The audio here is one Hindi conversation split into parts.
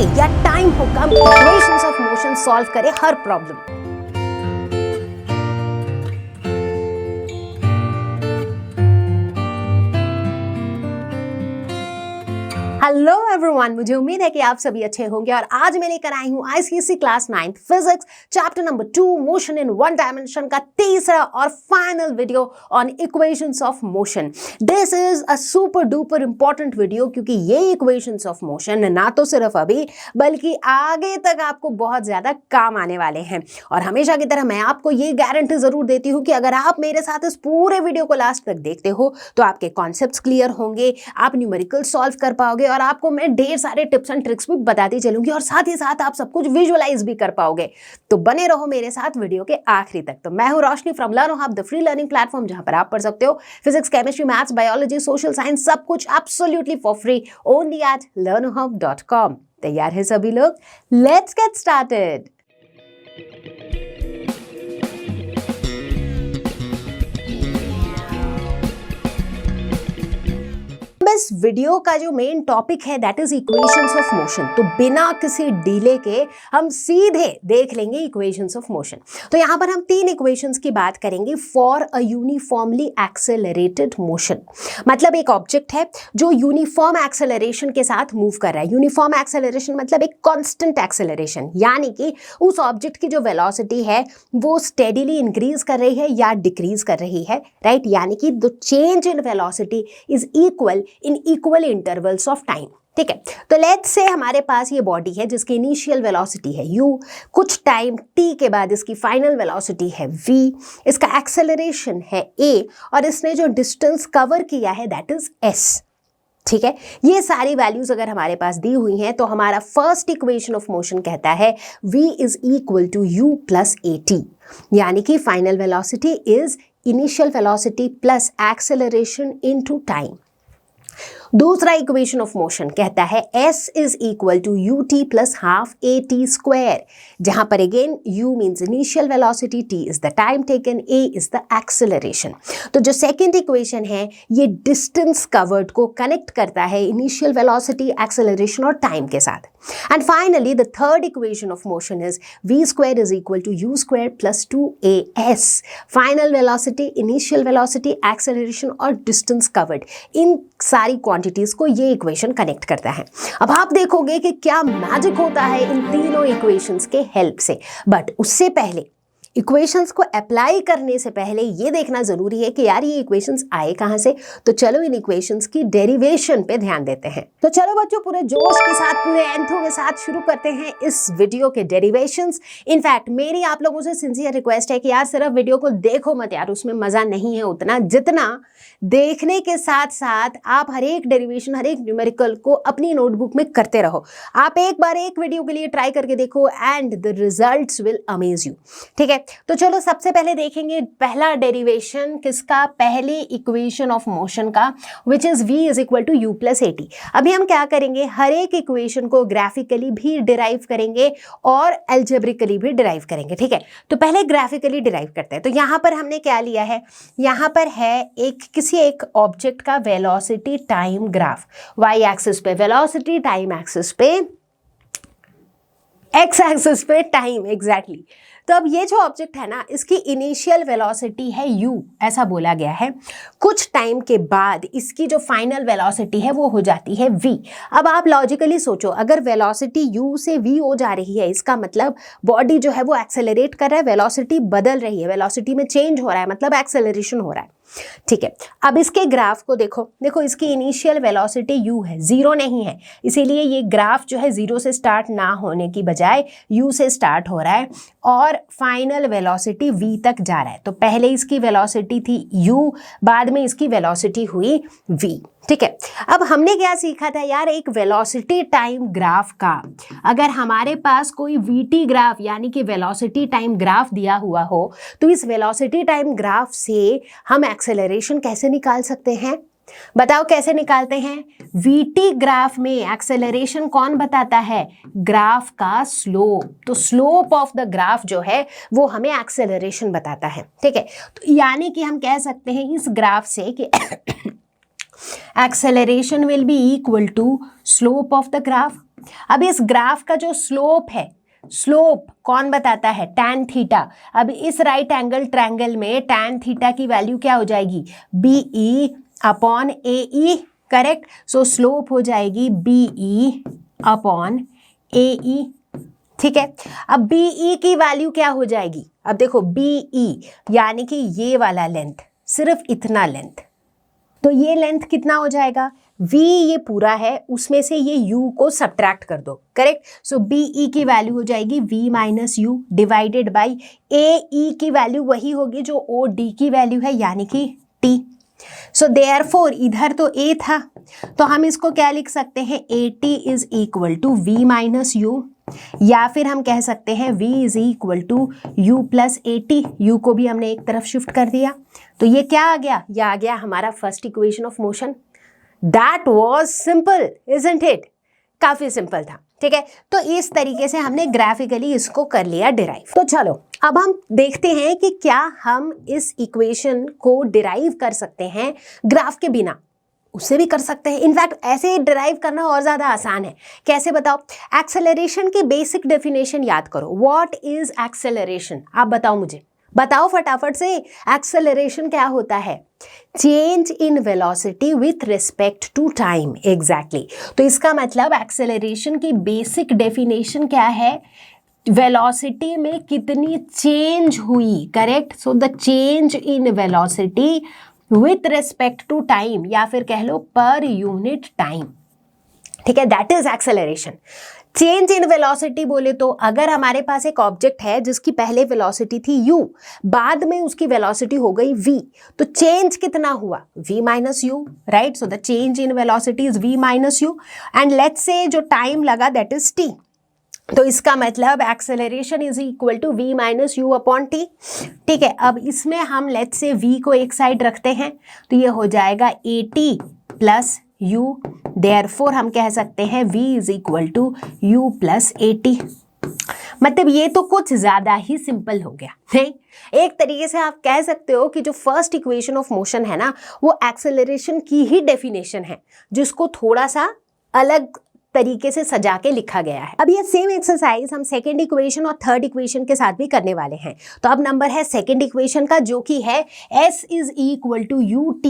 या टाइम हो कम, इक्वेशंस ऑफ मोशन सॉल्व करे हर प्रॉब्लम। हेलो एवरीवन, मुझे उम्मीद है कि आप सभी अच्छे होंगे और आज मैं लेकर आई हूं ICSE class 9th physics chapter number 2 motion in one dimension का तीसरा और final video on equations of motion. This is a super duper important video क्योंकि ये इक्वेशंस ऑफ मोशन ना तो सिर्फ अभी बल्कि आगे तक आपको बहुत ज्यादा काम आने वाले हैं। और हमेशा की तरह मैं आपको ये गारंटी जरूर देती हूँ कि अगर आप मेरे साथ इस पूरे वीडियो को लास्ट तक देखते हो तो आपके कॉन्सेप्ट्स क्लियर होंगे, आप न्यूमेरिकल सॉल्व कर पाओगे और आपको मैं ढेर सारे टिप्स एंड ट्रिक्स भी बताती चलूंगी और साथ ही साथ आप सब कुछ विजुअलाइज भी कर पाओगे। तो बने रहो मेरे साथ वीडियो के आखिरी तक। तो मैं हूं Roshni from Learn Hub, the free learning platform जहां पर आप पढ़ सकते हो physics, chemistry, maths, biology, social science, सब कुछ absolutely for free only at learnhub.com। तैयार है सभी लोग? Let's get started. इस वीडियो का जो मेन टॉपिक है that is equations of motion. तो बिना किसी डिले के हम सीधे देख लेंगे इक्वेशंस ऑफ मोशन। तो यहां पर हम तीन इक्वेशंस की बात करेंगे for a uniformly accelerated motion. मतलब एक ऑब्जेक्ट है जो यूनिफॉर्म एक्सेलरेशन के साथ मूव कर रहा है। यूनिफॉर्म एक्सेलरेशन मतलब एक कांस्टेंट एक्सेलरेशन, यानी कि उस ऑब्जेक्ट की जो वेलोसिटी है वो स्टेडीली इंक्रीज कर रही है या डिक्रीज कर रही है, राइट? यानी कि the change in velocity is equal in equal intervals of time. ठीक है, तो लेट्स से हमारे पास ये बॉडी है जिसकी इनिशियल वेलोसिटी है u, कुछ टाइम t के बाद इसकी फाइनल वेलोसिटी है v, इसका एक्सेलरेशन है a और इसने जो डिस्टेंस कवर किया है दैट इज s। ठीक है, ये सारी वैल्यूज अगर हमारे पास दी हुई हैं तो हमारा फर्स्ट इक्वेशन ऑफ मोशन कहता है v is equal to u plus at, यानी कि final velocity is initial velocity plus acceleration into time. दूसरा इक्वेशन ऑफ मोशन कहता है s is equal to ut plus half at square, जहां पर again u means initial velocity, t is the time taken, a is the acceleration. तो जो सेकेंड इक्वेशन है ये डिस्टेंस कवर्ड को कनेक्ट करता है इनिशियल वेलोसिटी, एक्सेलरेशन और टाइम के साथ। And finally the third equation of motion is v square is equal to u square plus 2as, final velocity, initial velocity, acceleration और डिस्टेंस कवर्ड, इन सारी क्वांटिटीज को ये इक्वेशन कनेक्ट करता है। अब आप देखोगे कि क्या मैजिक होता है इन तीनों इक्वेशंस के हेल्प से। बट उससे पहले, इक्वेशंस को अप्लाई करने से पहले ये देखना जरूरी है कि यार ये इक्वेशंस आए कहां से। तो चलो इन इक्वेशंस की डेरिवेशन पे ध्यान देते हैं। तो चलो बच्चों, पूरे जोश के साथ, पूरे एंथो के साथ शुरू करते हैं इस वीडियो के डेरिवेशंस। इनफैक्ट मेरी आप लोगों से सिंसियर रिक्वेस्ट है कि यार सिर्फ वीडियो को देखो मत यार, उसमें मजा नहीं है उतना जितना देखने के साथ साथ आप हर एक डेरिवेशन, हर एक न्यूमेरिकल को अपनी नोटबुक में करते रहो। आप एक बार एक वीडियो के लिए ट्राई करके देखो and the results will amaze you. ठीक है, तो चलो सबसे पहले देखेंगे पहला डेरिवेशन किसका, पहली इक्वेशन ऑफ मोशन का, which is v is equal to u plus at। अभी हम क्या करेंगे, हर एक इक्वेशन को ग्राफिकली भी डिराइव करेंगे और एल्जेब्रिकली भी डिराइव करेंगे। ठीक है, तो पहले ग्राफिकली डिराइव करते हैं। तो यहां पर हमने क्या लिया है, यहां पर है किसी एक ऑब्जेक्ट का velocity time graph, y axis पे वेलोसिटी, टाइम एक्सिस पे, x एक्सिस पे टाइम, एग्जैक्टली। तो अब ये जो ऑब्जेक्ट है ना, इसकी इनिशियल वेलोसिटी है u, ऐसा बोला गया है। कुछ टाइम के बाद इसकी जो फाइनल वेलोसिटी है वो हो जाती है v। अब आप लॉजिकली सोचो, अगर वेलोसिटी u से v हो जा रही है, इसका मतलब बॉडी जो है वो एक्सेलरेट कर रहा है, वेलोसिटी बदल रही है, वेलोसिटी में चेंज हो रहा है, मतलब एक्सेलरेशन हो रहा है। ठीक है, अब इसके ग्राफ को देखो, देखो इसकी इनिशियल वेलोसिटी u है, जीरो नहीं है, इसीलिए ये ग्राफ जो है जीरो से स्टार्ट ना होने की बजाय u से स्टार्ट हो रहा है और फाइनल वेलोसिटी v तक जा रहा है। तो पहले इसकी वेलोसिटी थी u, बाद में इसकी वेलोसिटी हुई v। ठीक है, अब हमने क्या सीखा था यार, एक वेलोसिटी टाइम ग्राफ का अगर हमारे पास कोई वीटी ग्राफ यानी कि वेलोसिटी टाइम ग्राफ दिया हुआ हो तो इस वेलोसिटी टाइम ग्राफ से हम एक्सेलरेशन कैसे निकाल सकते हैं? बताओ कैसे निकालते हैं? वीटी ग्राफ में एक्सेलरेशन कौन बताता है? ग्राफ का स्लोप। तो स्लोप ऑफ द ग्राफ जो है वो हमें एक्सेलरेशन बताता है। ठीक है, तो यानी कि हम कह सकते हैं इस ग्राफ से कि acceleration will be equal to slope of the graph। अब इस ग्राफ का जो स्लोप है, स्लोप कौन बताता है? tan theta. अब इस राइट एंगल ट्रायंगल में tan थीटा की वैल्यू क्या हो जाएगी? BE upon AE, correct. So slope हो जाएगी BE अपॉन AE, ठीक है। अब BE की वैल्यू क्या हो जाएगी? अब देखो BE यानी कि ये वाला लेंथ, सिर्फ इतना लेंथ, तो ये लेंथ कितना हो जाएगा? V ये पूरा है, उसमें से ये U को सब्ट्रैक्ट कर दो, करेक्ट। सो BE की वैल्यू हो जाएगी V minus U divided by AE की वैल्यू वही होगी जो OD की वैल्यू है, यानी कि T। सो देयरफॉर इधर तो A था, तो हम इसको क्या लिख सकते हैं? AT is equal to V minus U, या फिर हम कह सकते हैं V is equal to U plus AT। U को भी हमने एक तरफ शिफ्ट कर दिया, तो ये क्या आ गया? ये आ गया हमारा first equation of motion. That was simple, isn't it? काफी सिंपल था, ठीक है। तो इस तरीके से हमने ग्राफिकली इसको कर लिया डिराइव। तो चलो अब हम देखते हैं कि क्या हम इस इक्वेशन को डिराइव कर सकते हैं ग्राफ के बिना। उससे भी कर सकते हैं, इनफैक्ट ऐसे डिराइव करना और ज्यादा आसान है। कैसे बताओ? एक्सेलरेशन की बेसिक डेफिनेशन याद करो। What is acceleration? आप बताओ मुझे, बताओ फटाफट से। एक्सेलरेशन क्या होता है? Change in velocity with respect to time. Exactly. तो इसका मतलब एक्सेलरेशन की बेसिक डेफिनेशन क्या है? वेलोसिटी में कितनी चेंज हुई, correct. So the change in velocity with respect to time, या फिर कह लो पर यूनिट टाइम, ठीक है। That is acceleration. Change in velocity बोले तो अगर हमारे पास एक ऑब्जेक्ट है जिसकी पहले वेलोसिटी थी u, बाद में उसकी वेलोसिटी हो गई v, तो चेंज कितना हुआ? v minus u, right. So the change in velocity is v minus u, and let's say जो टाइम लगा दैट इज t। तो इसका मतलब acceleration is equal to v minus u upon t, ठीक है। अब इसमें हम लेट्स से v को एक साइड रखते हैं, तो ये हो जाएगा at प्लस u। देयरफॉर हम कह सकते हैं v is equal to u plus at। मतलब ये तो कुछ ज्यादा ही सिंपल हो गया, नहीं? एक तरीके से आप कह सकते हो कि जो फर्स्ट इक्वेशन ऑफ मोशन है ना, वो एक्सेलरेशन की ही डेफिनेशन है, जिसको थोड़ा सा अलग तरीके से सजा के लिखा गया है। अब ये सेम एक्सरसाइज हम सेकंड इक्वेशन और थर्ड इक्वेशन के साथ भी करने वाले हैं। तो अब नंबर है सेकंड इक्वेशन का, जो कि है s is equal to ut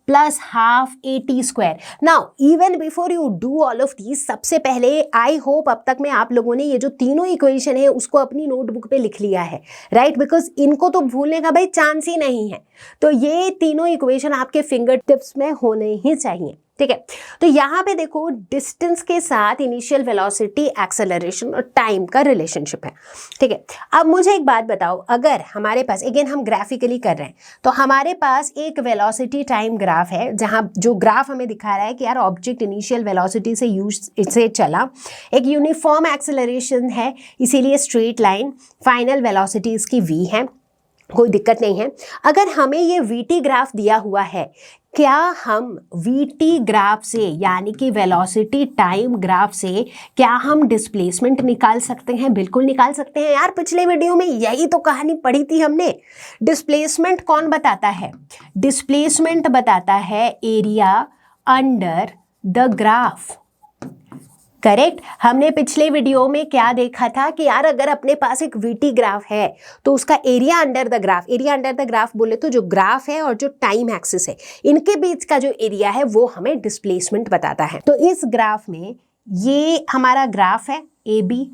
plus half at square. Now even before you do all of these, सबसे पहले आई होप अब तक में आप लोगों ने ये जो तीनों इक्वेशन है उसको अपनी नोटबुक पे लिख लिया है, राइट। बिकॉज इनको तो भूलने का भाई चांस ही नहीं है। तो ये तीनों इक्वेशन आपके फिंगर टिप्स में होने ही चाहिए, ठीक है। तो यहाँ पे देखो डिस्टेंस के साथ इनिशियल वेलोसिटी, एक्सेलरेशन और टाइम का रिलेशनशिप है, ठीक है। अब मुझे एक बात बताओ, अगर हमारे पास, अगेन हम ग्राफिकली कर रहे हैं, तो हमारे पास एक वेलोसिटी टाइम ग्राफ है, जहाँ जो ग्राफ हमें दिखा रहा है कि यार ऑब्जेक्ट इनिशियल वेलोसिटी से चला, एक यूनिफॉर्म एक्सेलरेशन है, इसीलिए स्ट्रेट लाइन, फाइनल वेलोसिटी इसकी v है, कोई दिक्कत नहीं है। अगर हमें ये vt ग्राफ दिया हुआ है, क्या हम vt ग्राफ से यानी कि वेलोसिटी टाइम ग्राफ से क्या हम डिस्प्लेसमेंट निकाल सकते हैं? बिल्कुल निकाल सकते हैं यार। पिछले वीडियो में यही तो कहानी पढ़ी थी हमने। डिस्प्लेसमेंट कौन बताता है? डिस्प्लेसमेंट बताता है area under the graph, correct. हमने पिछले वीडियो में क्या देखा था कि यार अगर अपने पास एक vt ग्राफ है तो उसका area under the graph, area under the graph बोले तो जो ग्राफ है और जो टाइम एक्सिस है, इनके बीच का जो एरिया है वो हमें डिस्प्लेसमेंट बताता है। तो इस ग्राफ में ये हमारा ग्राफ है AB,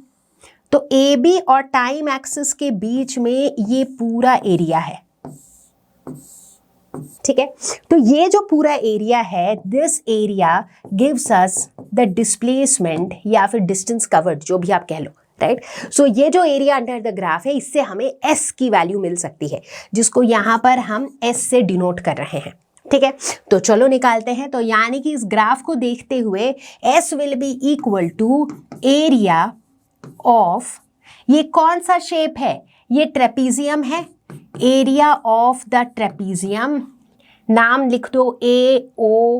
तो AB और टाइम एक्सिस के बीच में ये पूरा एरिया है, ठीक है। तो ये जो पूरा एरिया है, this area gives us the displacement या फिर डिस्टेंस कवर्ड, जो भी आप कह लो, राइट। सो ये जो एरिया अंडर द ग्राफ है, इससे हमें s की वैल्यू मिल सकती है, जिसको यहाँ पर हम s से डिनोट कर रहे हैं, ठीक है। तो चलो निकालते हैं। तो यानी कि इस ग्राफ को देखते हुए s will be equal to area of, ये कौन सा शेप है? ये ट्रेपीजियम है, एरिया ऑफ द ट्रेपीजियम, नाम लिख दो AODB।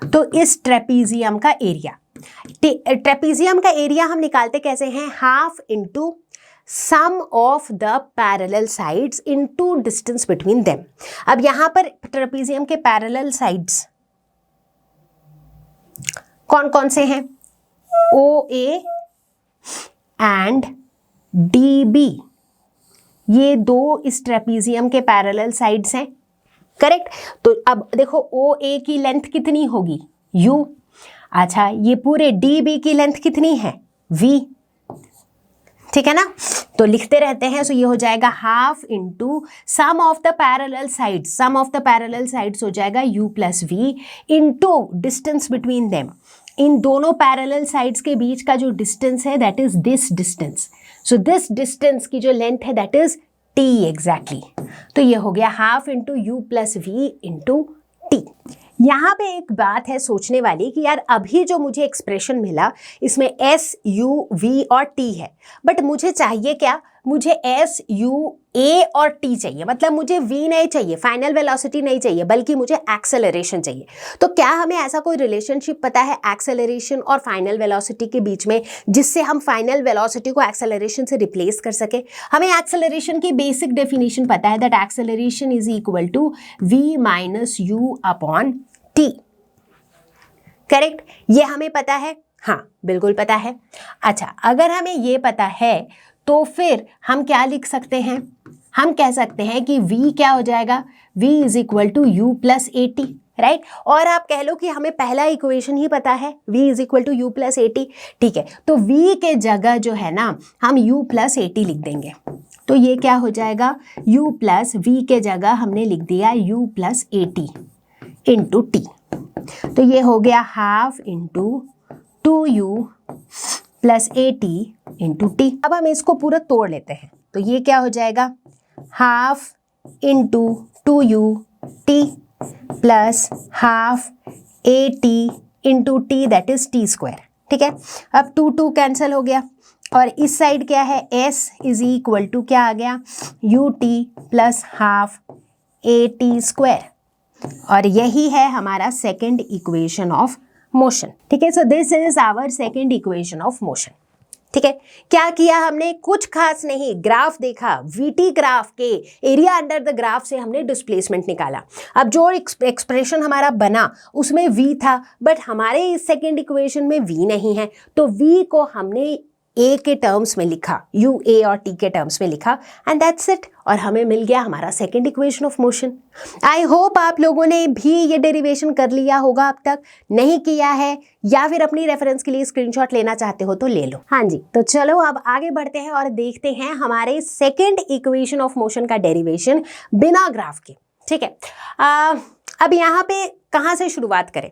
तो इस ट्रेपीजियम का एरिया, ट्रेपीजियम का एरिया हम निकालते कैसे हैं? Half into sum of the parallel sides into distance between them. अब यहां पर ट्रेपीजियम के पैरेलल साइड्स कौन कौन से हैं? OA एंड DB, ये दो इस ट्रेपीजियम के पैरेलल साइड्स हैं, करेक्ट। तो अब देखो OA की लेंथ कितनी होगी? U। अच्छा, ये पूरे DB की लेंथ कितनी है? V, ठीक है ना। तो लिखते रहते हैं। सो ये हो जाएगा half into sum of the parallel sides, sum of the parallel sides हो जाएगा U plus V into distance between them, इन दोनों पैरेलल साइड्स के बीच का जो डिस्टेंस है that is this distance. So this distance की जो लेंथ है दैट इज T एग्जैक्टली। तो ये हो गया half into U plus V into T। यहाँ पे एक बात है सोचने वाली कि यार अभी जो मुझे एक्सप्रेशन मिला इसमें S, U, V और T है, बट मुझे चाहिए क्या? मुझे S, U, A और T चाहिए, मतलब मुझे V नहीं चाहिए, फाइनल वेलोसिटी नहीं चाहिए, बल्कि मुझे एक्सेलरेशन चाहिए। तो क्या हमें ऐसा कोई रिलेशनशिप पता है एक्सेलरेशन और फाइनल वेलोसिटी के बीच में, जिससे हम फाइनल वेलोसिटी को एक्सेलरेशन से रिप्लेस कर सके? हमें एक्सेलरेशन की बेसिक डेफिनेशन पता है, that acceleration is equal to V minus U upon T, correct. ये हमें पता है, हाँ बिल्कुल पता है। अच्छा, अगर हमें ये पता है तो फिर हम क्या लिख सकते हैं? हम कह सकते हैं कि V क्या हो जाएगा? V is equal to U plus AT, right. और आप कह लो कि हमें पहला इक्वेशन ही पता है, V is equal to U plus AT, ठीक है। तो V के जगह जो है ना हम U प्लस AT लिख देंगे। तो ये क्या हो जाएगा? U प्लस V के जगह हमने लिख दिया U plus AT into T। तो ये हो गया half into 2U plus AT into T। अब हम इसको पूरा तोड़ लेते हैं, तो ये क्या हो जाएगा? Half into 2U T plus half AT into T that is T square, ठीक है। अब 2 कैंसिल हो गया और इस साइड क्या है? S इज इक्वल टू क्या आ गया? UT plus half AT square, और यही है हमारा सेकेंड इक्वेशन ऑफ मोशन, ठीक है। So this is our second equation of motion, ठीक है। क्या किया हमने? कुछ खास नहीं, ग्राफ देखा, VT ग्राफ के एरिया अंडर द ग्राफ से हमने डिस्प्लेसमेंट निकाला। अब जो एक्सप्रेशन हमारा बना उसमें V था, बट हमारे इस सेकेंड इक्वेशन में V नहीं है, तो V को हमने A के टर्म्स में लिखा, U, A और T के टर्म्स में लिखा, एंड दैट्स इट। और हमें मिल गया हमारा second equation of motion. I hope आप लोगों ने भी ये डेरिवेशन कर लिया होगा, अब तक नहीं किया है या फिर अपनी रेफरेंस के लिए स्क्रीनशॉट लेना चाहते हो तो ले लो। हाँ जी, तो चलो अब आगे बढ़ते हैं और देखते हैं हमारे सेकेंड इक्वेशन ऑफ मोशन का डेरिवेशन बिना ग्राफ के, ठीक है। अब यहाँ पे कहाँ से शुरुआत करें?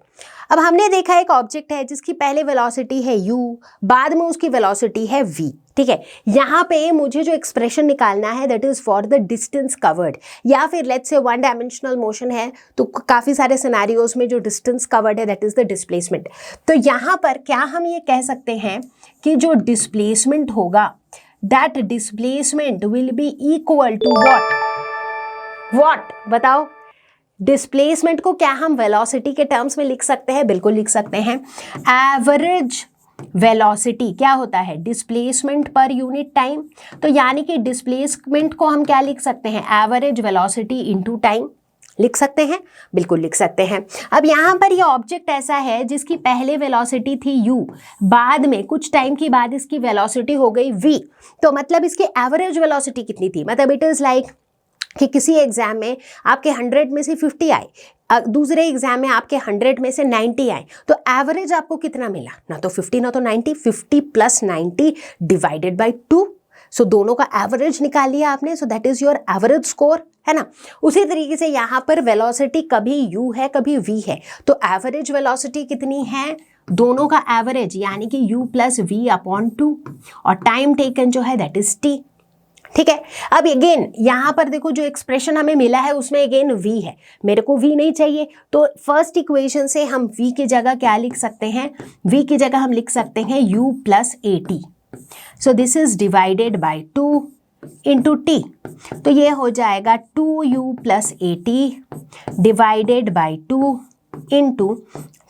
अब हमने देखा एक ऑब्जेक्ट है जिसकी पहले वेलोसिटी है U, बाद में उसकी वेलोसिटी है V, ठीक है। यहाँ पे मुझे जो एक्सप्रेशन निकालना है that is for the distance covered, या फिर let's say one dimensional motion है तो काफ़ी सारे सिनेरियोज में जो डिस्टेंस कवर्ड है दैट इज द डिस्प्लेसमेंट। तो यहाँ पर क्या हम ये कह सकते हैं कि जो डिस्प्लेसमेंट होगा that displacement will be equal to what बताओ? डिस्प्लेसमेंट को क्या हम वेलोसिटी के टर्म्स में लिख सकते हैं? बिल्कुल लिख सकते हैं। एवरेज वेलोसिटी क्या होता है? डिस्प्लेसमेंट पर यूनिट टाइम। तो यानी कि डिस्प्लेसमेंट को हम क्या लिख सकते हैं? एवरेज वेलोसिटी इनटू टाइम लिख सकते हैं, बिल्कुल लिख सकते हैं। अब यहाँ पर ये ऑब्जेक्ट ऐसा है जिसकी पहले वेलोसिटी थी U, बाद में कुछ टाइम के बाद इसकी वेलोसिटी हो गई V। तो मतलब इसकी एवरेज वेलोसिटी कितनी थी? मतलब इट इज़ लाइक कि किसी एग्जाम में आपके 100 में से 50 आए, दूसरे एग्जाम में आपके 100 में से 90 आए, तो एवरेज आपको कितना मिला? ना तो 50 ना तो 90, 50 प्लस 90 डिवाइडेड बाई 2। सो दोनों का एवरेज निकाल लिया आपने, सो that is your average score, है ना। उसी तरीके से यहाँ पर वेलोसिटी कभी U है कभी V है, तो एवरेज वेलोसिटी कितनी है? दोनों का एवरेज यानी कि U प्लस V अपॉन 2, और टाइम टेकन जो है दैट इज T, ठीक है। अब अगेन यहाँ पर देखो जो एक्सप्रेशन हमें मिला है उसमें अगेन V है, मेरे को V नहीं चाहिए, तो फर्स्ट इक्वेशन से हम V की जगह क्या लिख सकते हैं? V की जगह हम लिख सकते हैं U plus AT। So this is divided by 2 into T। तो ये हो जाएगा 2U plus AT divided by 2 into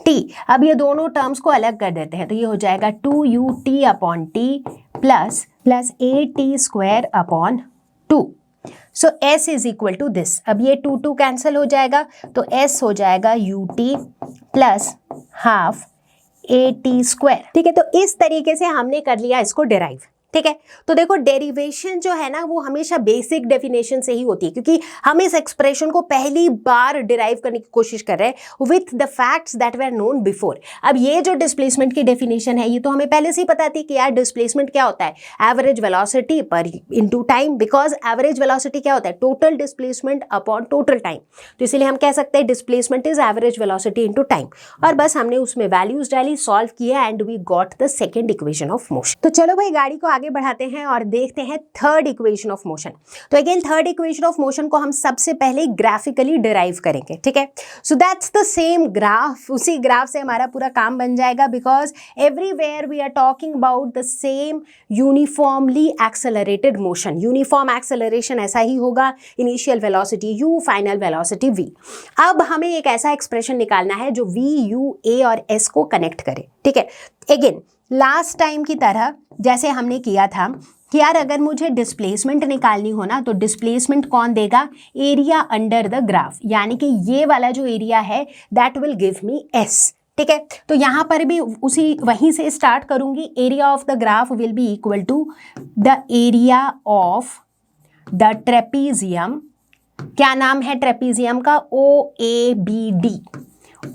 T। अब ये दोनों टर्म्स को अलग कर देते हैं, तो ये हो जाएगा 2UT upon T plus AT square upon 2। So S is equal to this. अब ये 2 कैंसिल हो जाएगा, तो S हो जाएगा UT प्लस हाफ AT²। ठीक है, तो इस तरीके से हमने कर लिया इसको डिराइव। ठीक है, तो देखो डेरिवेशन जो है ना वो हमेशा बेसिक डेफिनेशन से ही होती है, क्योंकि हम इस एक्सप्रेशन को पहली बार डिराइव करने की कोशिश कर रहे हैं with the facts that were known before. अब ये जो डिस्प्लेसमेंट की डेफिनेशन है ये तो हमें पहले से ही पता थी कि यार डिस्प्लेसमेंट क्या होता है, एवरेज वेलोसिटी पर into time, because average velocity क्या होता है, total displacement upon total time. तो इसीलिए हम कह सकते हैं displacement is average velocity into time. और बस हमने उसमें वैल्यूज डाली, सॉल्व किया and we got the second equation of motion. तो चलो भाई गाड़ी को आगे बढ़ाते हैं और देखते हैं थर्ड इक्वेशन ऑफ मोशन। तो again third equation of motion को हम सबसे पहले ग्राफिकली डिराइव करेंगे। ठीक है, so that's the same graph, उसी ग्राफ से हमारा पूरा काम बन जाएगा, because everywhere we are talking about the same uniformly accelerated motion. Uniform acceleration ऐसा ही होगा, initial velocity u, final velocity v। अब हमें एक ऐसा एक्सप्रेशन निकालना है जो v, u, a और s को कनेक्ट करे। ठीक है, अगेन लास्ट टाइम की तरह जैसे हमने किया था कि यार अगर मुझे डिस्प्लेसमेंट निकालनी हो ना, तो डिस्प्लेसमेंट कौन देगा, एरिया अंडर द ग्राफ, यानी कि ये वाला जो एरिया है that will give me s। ठीक है, तो यहाँ पर भी उसी वहीं से स्टार्ट करूंगी। Area of the graph will be equal to the area of the trapezium. क्या नाम है ट्रेपीजियम का, OABD।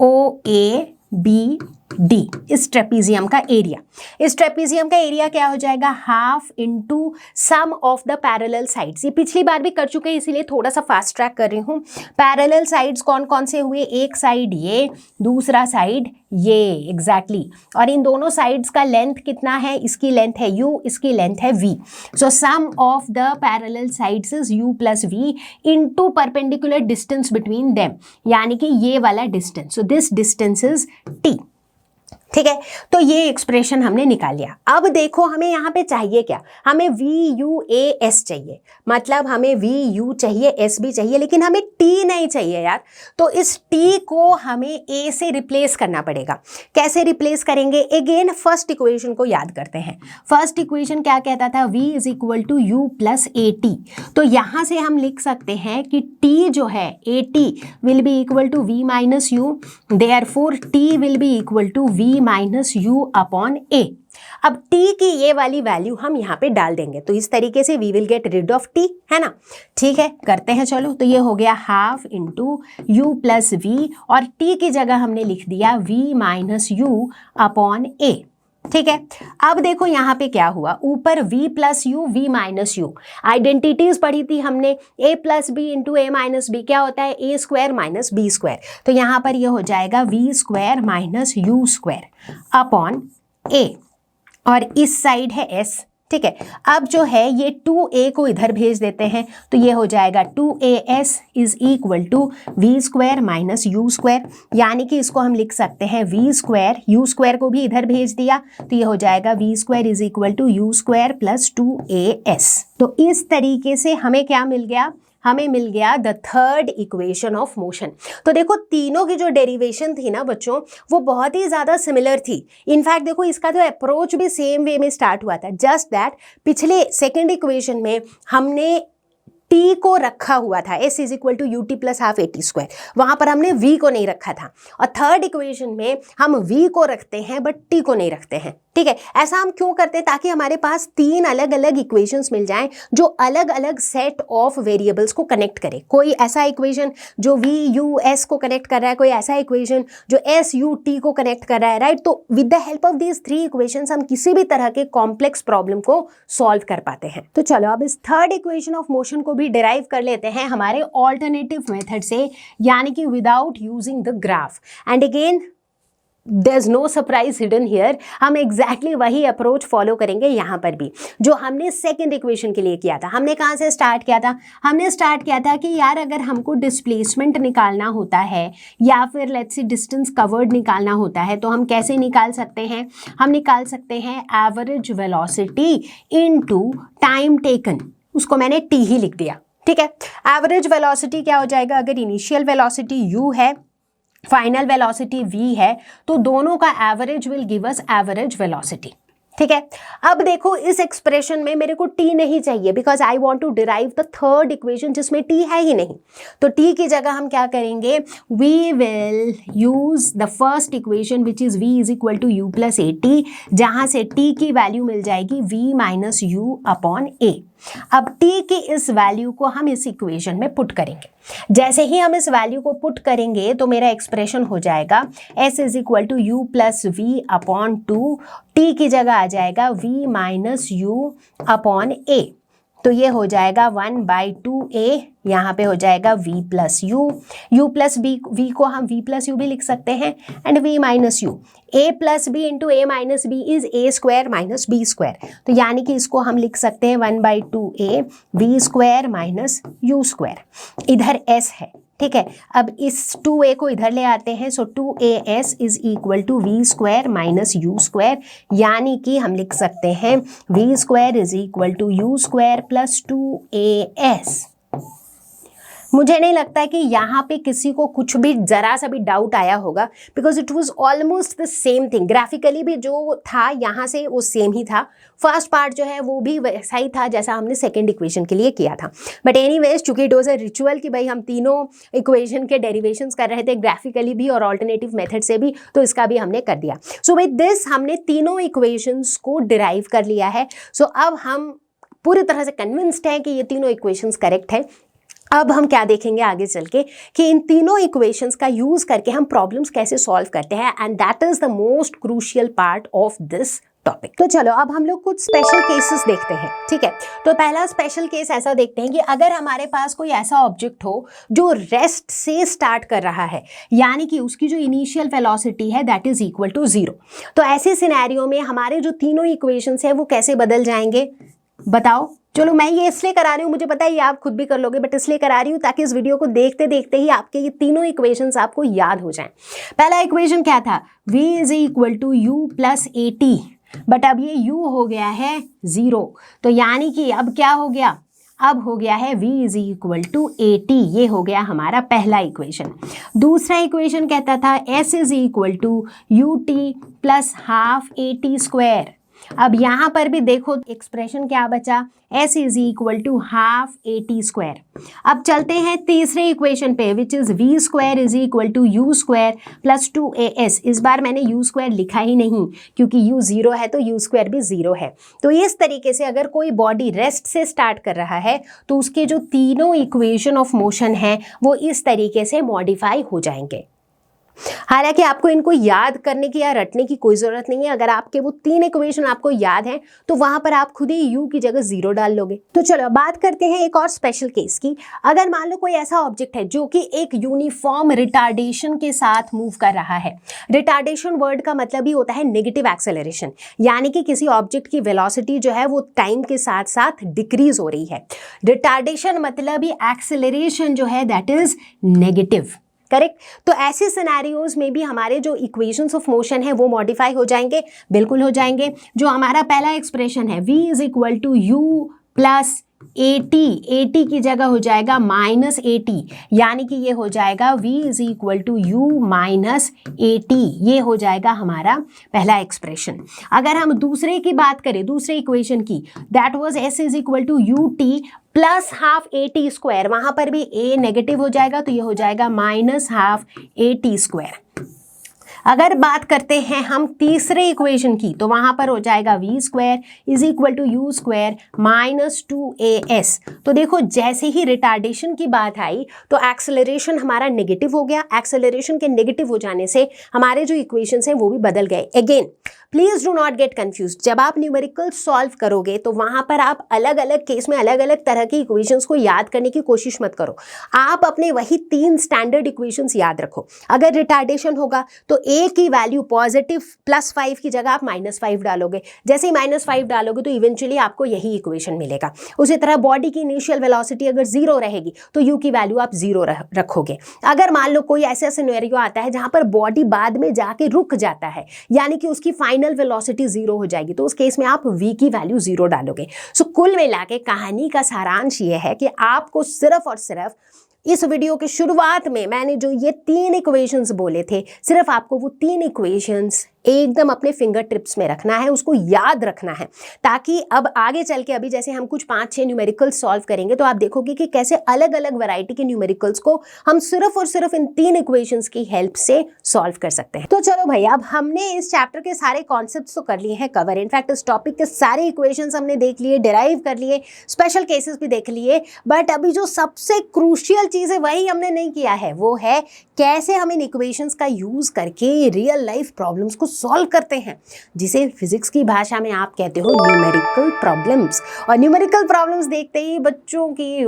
OABD इस ट्रेपीजियम का एरिया। इस ट्रेपीजियम का एरिया क्या हो जाएगा, half into sum of the parallel sides. ये पिछली बार भी कर चुके हैं इसीलिए थोड़ा सा फास्ट ट्रैक कर रही हूँ। पैरेलल साइड्स कौन कौन से हुए, एक साइड ये, दूसरा साइड ये, एग्जैक्टली और इन दोनों साइड्स का लेंथ कितना है, इसकी लेंथ है u, इसकी लेंथ है v। So sum of the parallel sides is u plus v into perpendicular distance between them, यानी कि ये वाला distance. So this distance is t। ठीक है, तो ये एक्सप्रेशन हमने निकाल लिया। अब देखो हमें यहाँ पे चाहिए क्या, हमें VUAS चाहिए, मतलब हमें VU चाहिए, S भी चाहिए, लेकिन हमें T नहीं चाहिए यार। तो इस T को हमें A से रिप्लेस करना पड़ेगा। कैसे रिप्लेस करेंगे, अगेन फर्स्ट इक्वेशन को याद करते हैं। फर्स्ट इक्वेशन क्या कहता था, V is equal to U plus AT। तो यहाँ से हम लिख सकते हैं कि T जो है AT will be equal to V minus U, therefore T will be equal to V minus u upon a। अब t की ये वाली वैल्यू हम यहाँ पे डाल देंगे, तो इस तरीके से we will get rid of t, है ना। ठीक है, करते हैं चलो। तो ये हो गया half into u plus v और t की जगह हमने लिख दिया v minus u upon a। ठीक है, अब देखो यहाँ पे क्या हुआ, ऊपर v plus u, v minus u. Identities पढ़ी थी हमने, a plus b into a minus b क्या होता है, a square minus b square. तो यहाँ पर ये हो जाएगा v square minus u square upon a, और इस साइड है s। ठीक है, अब जो है ये 2a को इधर भेज देते हैं, तो ये हो जाएगा 2as is equal to v square minus u square, यानी कि इसको हम लिख सकते हैं वी स्क्वायर, यू स्क्वायर को भी इधर भेज दिया, तो ये हो जाएगा v square is equal to u square plus 2as। तो इस तरीके से हमें क्या मिल गया, हमें मिल गया the third equation of motion. तो देखो तीनों की जो डेरिवेशन थी ना बच्चों, वो बहुत ही ज़्यादा सिमिलर थी। इनफैक्ट देखो इसका जो अप्रोच भी सेम वे में स्टार्ट हुआ था, जस्ट दैट पिछले सेकेंड इक्वेशन में हमने t को रखा हुआ था, s is equal to u t plus half AT square, वहाँ पर हमने v को नहीं रखा था। और थर्ड इक्वेशन में हम v को रखते हैं बट t को नहीं रखते हैं। ठीक है, ऐसा हम क्यों करते हैं, ताकि हमारे पास तीन अलग अलग इक्वेशंस मिल जाएं जो अलग अलग सेट ऑफ वेरिएबल्स को कनेक्ट करे। कोई ऐसा इक्वेशन जो v u s को कनेक्ट कर रहा है, कोई ऐसा इक्वेशन जो s u t को कनेक्ट कर रहा है, राइट। तो with the help of these three equations हम किसी भी तरह के कॉम्प्लेक्स प्रॉब्लम को सॉल्व कर पाते हैं। तो चलो अब इस थर्ड इक्वेशन ऑफ मोशन को भी डिराइव कर लेते हैं हमारे ऑल्टरनेटिव मेथड से, यानी कि without using the graph. And again there is no surprise hidden here, हम एग्जैक्टली वही अप्रोच फॉलो करेंगे यहाँ पर भी जो हमने सेकेंड इक्वेशन के लिए किया था। हमने कहाँ से स्टार्ट किया था, हमने स्टार्ट किया था कि यार अगर हमको डिस्प्लेसमेंट निकालना होता है या फिर लेट्स से डिस्टेंस कवर्ड निकालना होता है, तो हम कैसे निकाल सकते हैं, हम निकाल सकते हैं average velocity into time taken, उसको मैंने t ही लिख दिया। ठीक है, एवरेज वेलोसिटी क्या हो जाएगा, अगर इनिशियल वेलोसिटी u है, फाइनल वेलोसिटी v है, तो दोनों का average will give us average velocity. ठीक है। अब देखो इस एक्सप्रेशन में मेरे को t नहीं चाहिए because I want to derive the third equation जिसमें t है ही नहीं। तो t की जगह हम क्या करेंगे, we will use the first equation which is v is equal to u plus a t, जहां से t की वैल्यू मिल जाएगी v minus u upon a. अब t की इस वैल्यू को हम इस इक्वेशन में पुट करेंगे। जैसे ही हम इस वैल्यू को पुट करेंगे तो मेरा एक्सप्रेशन हो जाएगा s is equal to u plus v upon two, t की जगह आ जाएगा v minus u upon a. तो ये हो जाएगा 1/2a, यहाँ पे हो जाएगा v plus u plus b, v को हम v प्लस यू भी लिख सकते हैं and v minus u, a plus b into a minus b is a square minus b square. तो यानी कि इसको हम लिख सकते हैं 1/2a v square minus u square. इधर s है, ठीक है। अब इस 2a को इधर ले आते हैं, so 2as is equal to v square minus u square, यानी कि हम लिख सकते हैं v square is equal to u square plus 2as। मुझे नहीं लगता कि यहाँ पे किसी को कुछ भी जरा सा भी डाउट आया होगा because it was almost the same thing. Graphically भी जो था यहाँ से वो सेम ही था, फर्स्ट पार्ट जो है वो भी वैसा ही था जैसा हमने सेकंड इक्वेशन के लिए किया था। बट एनीवेज चूंकि इट वॉज अ रिचुअल कि भाई हम तीनों इक्वेशन के डेरिवेशंस कर रहे थे ग्राफिकली भी और ऑल्टरनेटिव मेथड से भी, तो इसका भी हमने कर दिया। सो विद दिस हमने तीनों इक्वेशंस को डिराइव कर लिया है। सो अब हम पूरी तरह से कन्विंस्ड हैं कि ये तीनों इक्वेशंस करेक्ट है। अब हम क्या देखेंगे आगे चल के कि इन तीनों इक्वेशंस का यूज करके हम प्रॉब्लम्स कैसे सॉल्व करते हैं, and that is the most crucial part of this topic. तो चलो अब हम लोग कुछ स्पेशल केसेस देखते हैं, ठीक है। तो पहला स्पेशल केस ऐसा देखते हैं कि अगर हमारे पास कोई ऐसा ऑब्जेक्ट हो जो रेस्ट से स्टार्ट कर रहा है, यानी कि उसकी जो इनिशियल वेलोसिटी है दैट इज इक्वल टू 0, तो ऐसे सिनेरियो में हमारे जो तीनों इक्वेशंस है वो कैसे बदल जाएंगे बताओ। चलो मैं ये इसलिए करा रही हूँ, मुझे पता है ये आप खुद भी कर लोगे, बट इसलिए करा रही हूँ ताकि इस वीडियो को देखते देखते ही आपके ये तीनों इक्वेशंस आपको याद हो जाएं। पहला इक्वेशन क्या था, v is equal to u plus a t, but अब ये u हो गया है 0, तो यानी कि अब क्या हो गया, अब हो गया है v is equal to a t. ये हो गया हमारा पहला इक्वेशन। दूसरा इक्वेशन कहता था s is equal to u t plus half a t square. अब यहाँ पर भी देखो एक्सप्रेशन क्या बचा, s is equal to half a t square. अब चलते हैं तीसरे इक्वेशन पे which is v square is equal to u square plus 2as। इस बार मैंने u स्क्वायर लिखा ही नहीं क्योंकि u 0 है तो u स्क्वायर भी 0 है। तो इस तरीके से अगर कोई बॉडी रेस्ट से स्टार्ट कर रहा है तो उसके जो तीनों इक्वेशन ऑफ मोशन है वो इस तरीके से मॉडिफाई हो जाएंगे। हालांकि आपको इनको याद करने की या रटने की कोई ज़रूरत नहीं है। अगर आपके वो 3 इक्वेशन आपको याद हैं तो वहां पर आप खुद ही u की जगह 0 डाल लोगे। तो चलो बात करते हैं एक और स्पेशल केस की। अगर मान लो कोई ऐसा ऑब्जेक्ट है जो कि एक यूनिफॉर्म रिटार्डेशन के साथ मूव कर रहा है। रिटार्डेशन वर्ड का मतलब ही होता है नेगेटिव एक्सेलरेशन, यानी कि किसी ऑब्जेक्ट की वेलोसिटी जो है वो टाइम के साथ साथ डिक्रीज हो रही है। रिटार्डेशन मतलब ही एक्सेलरेशन जो है दैट इज नेगेटिव, करेक्ट। तो ऐसे सिनेरियोज में भी हमारे जो इक्वेशंस ऑफ मोशन है वो मॉडिफाई हो जाएंगे, बिल्कुल हो जाएंगे। जो हमारा पहला एक्सप्रेशन है v is equal to u plus a t की जगह हो जाएगा माइनस ए टी, यानी कि ये हो जाएगा v is equal to u minus a t. ये हो जाएगा हमारा पहला एक्सप्रेशन। अगर हम दूसरे की बात करें, दूसरे इक्वेशन की, that was s is equal to u t plus half a t square. वहां पर भी a नेगेटिव हो जाएगा तो ये हो जाएगा minus half a t square. अगर बात करते हैं हम तीसरे इक्वेशन की तो वहां पर हो जाएगा v square is equal to u square minus 2as। तो देखो जैसे ही रिटार्डेशन की बात आई तो एक्सेलरेशन हमारा नेगेटिव हो गया। एक्सेलरेशन के नेगेटिव हो जाने से हमारे जो इक्वेशंस हैं वो भी बदल गए। Again please do not get confuse. जब आप न्यूमेरिकल सॉल्व करोगे तो वहां पर आप अलग अलग केस में अलग अलग तरह की इक्वेशंस को याद करने की कोशिश मत करो। आप अपने वही 3 स्टैंडर्ड इक्वेशंस याद रखो। अगर रिटार्डेशन होगा तो a की वैल्यू पॉजिटिव +5 की जगह आप -5 डालोगे। जैसे ही -5 डालोगे तो इवेंचुअली आपको यही इक्वेशन मिलेगा। उसी तरह बॉडी की इनिशियल वेलोसिटी अगर 0 रहेगी तो u की वैल्यू आप 0 रखोगे। अगर मान लो कोई ऐसा सिनेरियो आता है जहां पर बॉडी बाद में जाके रुक जाता है, यानी कि उसकी फाइनल वेलोसिटी 0 हो जाएगी, तो उस केस में आप v की वैल्यू 0 डालोगे। सो कुल मिला के कहानी का सारांश ये है कि आपको सिर्फ और सिर्फ इस वीडियो के शुरुआत में मैंने जो ये 3 इक्वेशंस बोले थे, सिर्फ आपको वो 3 इक्वेशंस एकदम अपने फिंगर टिप्स में रखना है, उसको याद रखना है, ताकि अब आगे चल के अभी जैसे हम कुछ 5-6 न्यूमेरिकल्स सॉल्व करेंगे तो आप देखोगे कि कैसे अलग अलग वैरायटी के न्यूमेरिकल्स को हम सिर्फ और सिर्फ इन 3 इक्वेशंस की हेल्प से सॉल्व कर सकते हैं। तो चलो भाई, अब हमने इस चैप्टर के सारे कॉन्सेप्ट्स तो कर लिए हैं कवर। इनफैक्ट इस टॉपिक के सारे इक्वेशंस हमने देख लिए, डिराइव कर लिए, स्पेशल केसेस भी देख लिए, बट अभी जो सबसे क्रूशियल चीज़ है वही हमने नहीं किया है, वो है कैसे हम इन इक्वेशंस का यूज करके रियल लाइफ प्रॉब्लम्स को सॉल्व करते हैं, जिसे फिजिक्स की भाषा में आप कहते हो न्यूमेरिकल प्रॉब्लम्स। और न्यूमेरिकल प्रॉब्लम्स देखते ही बच्चों की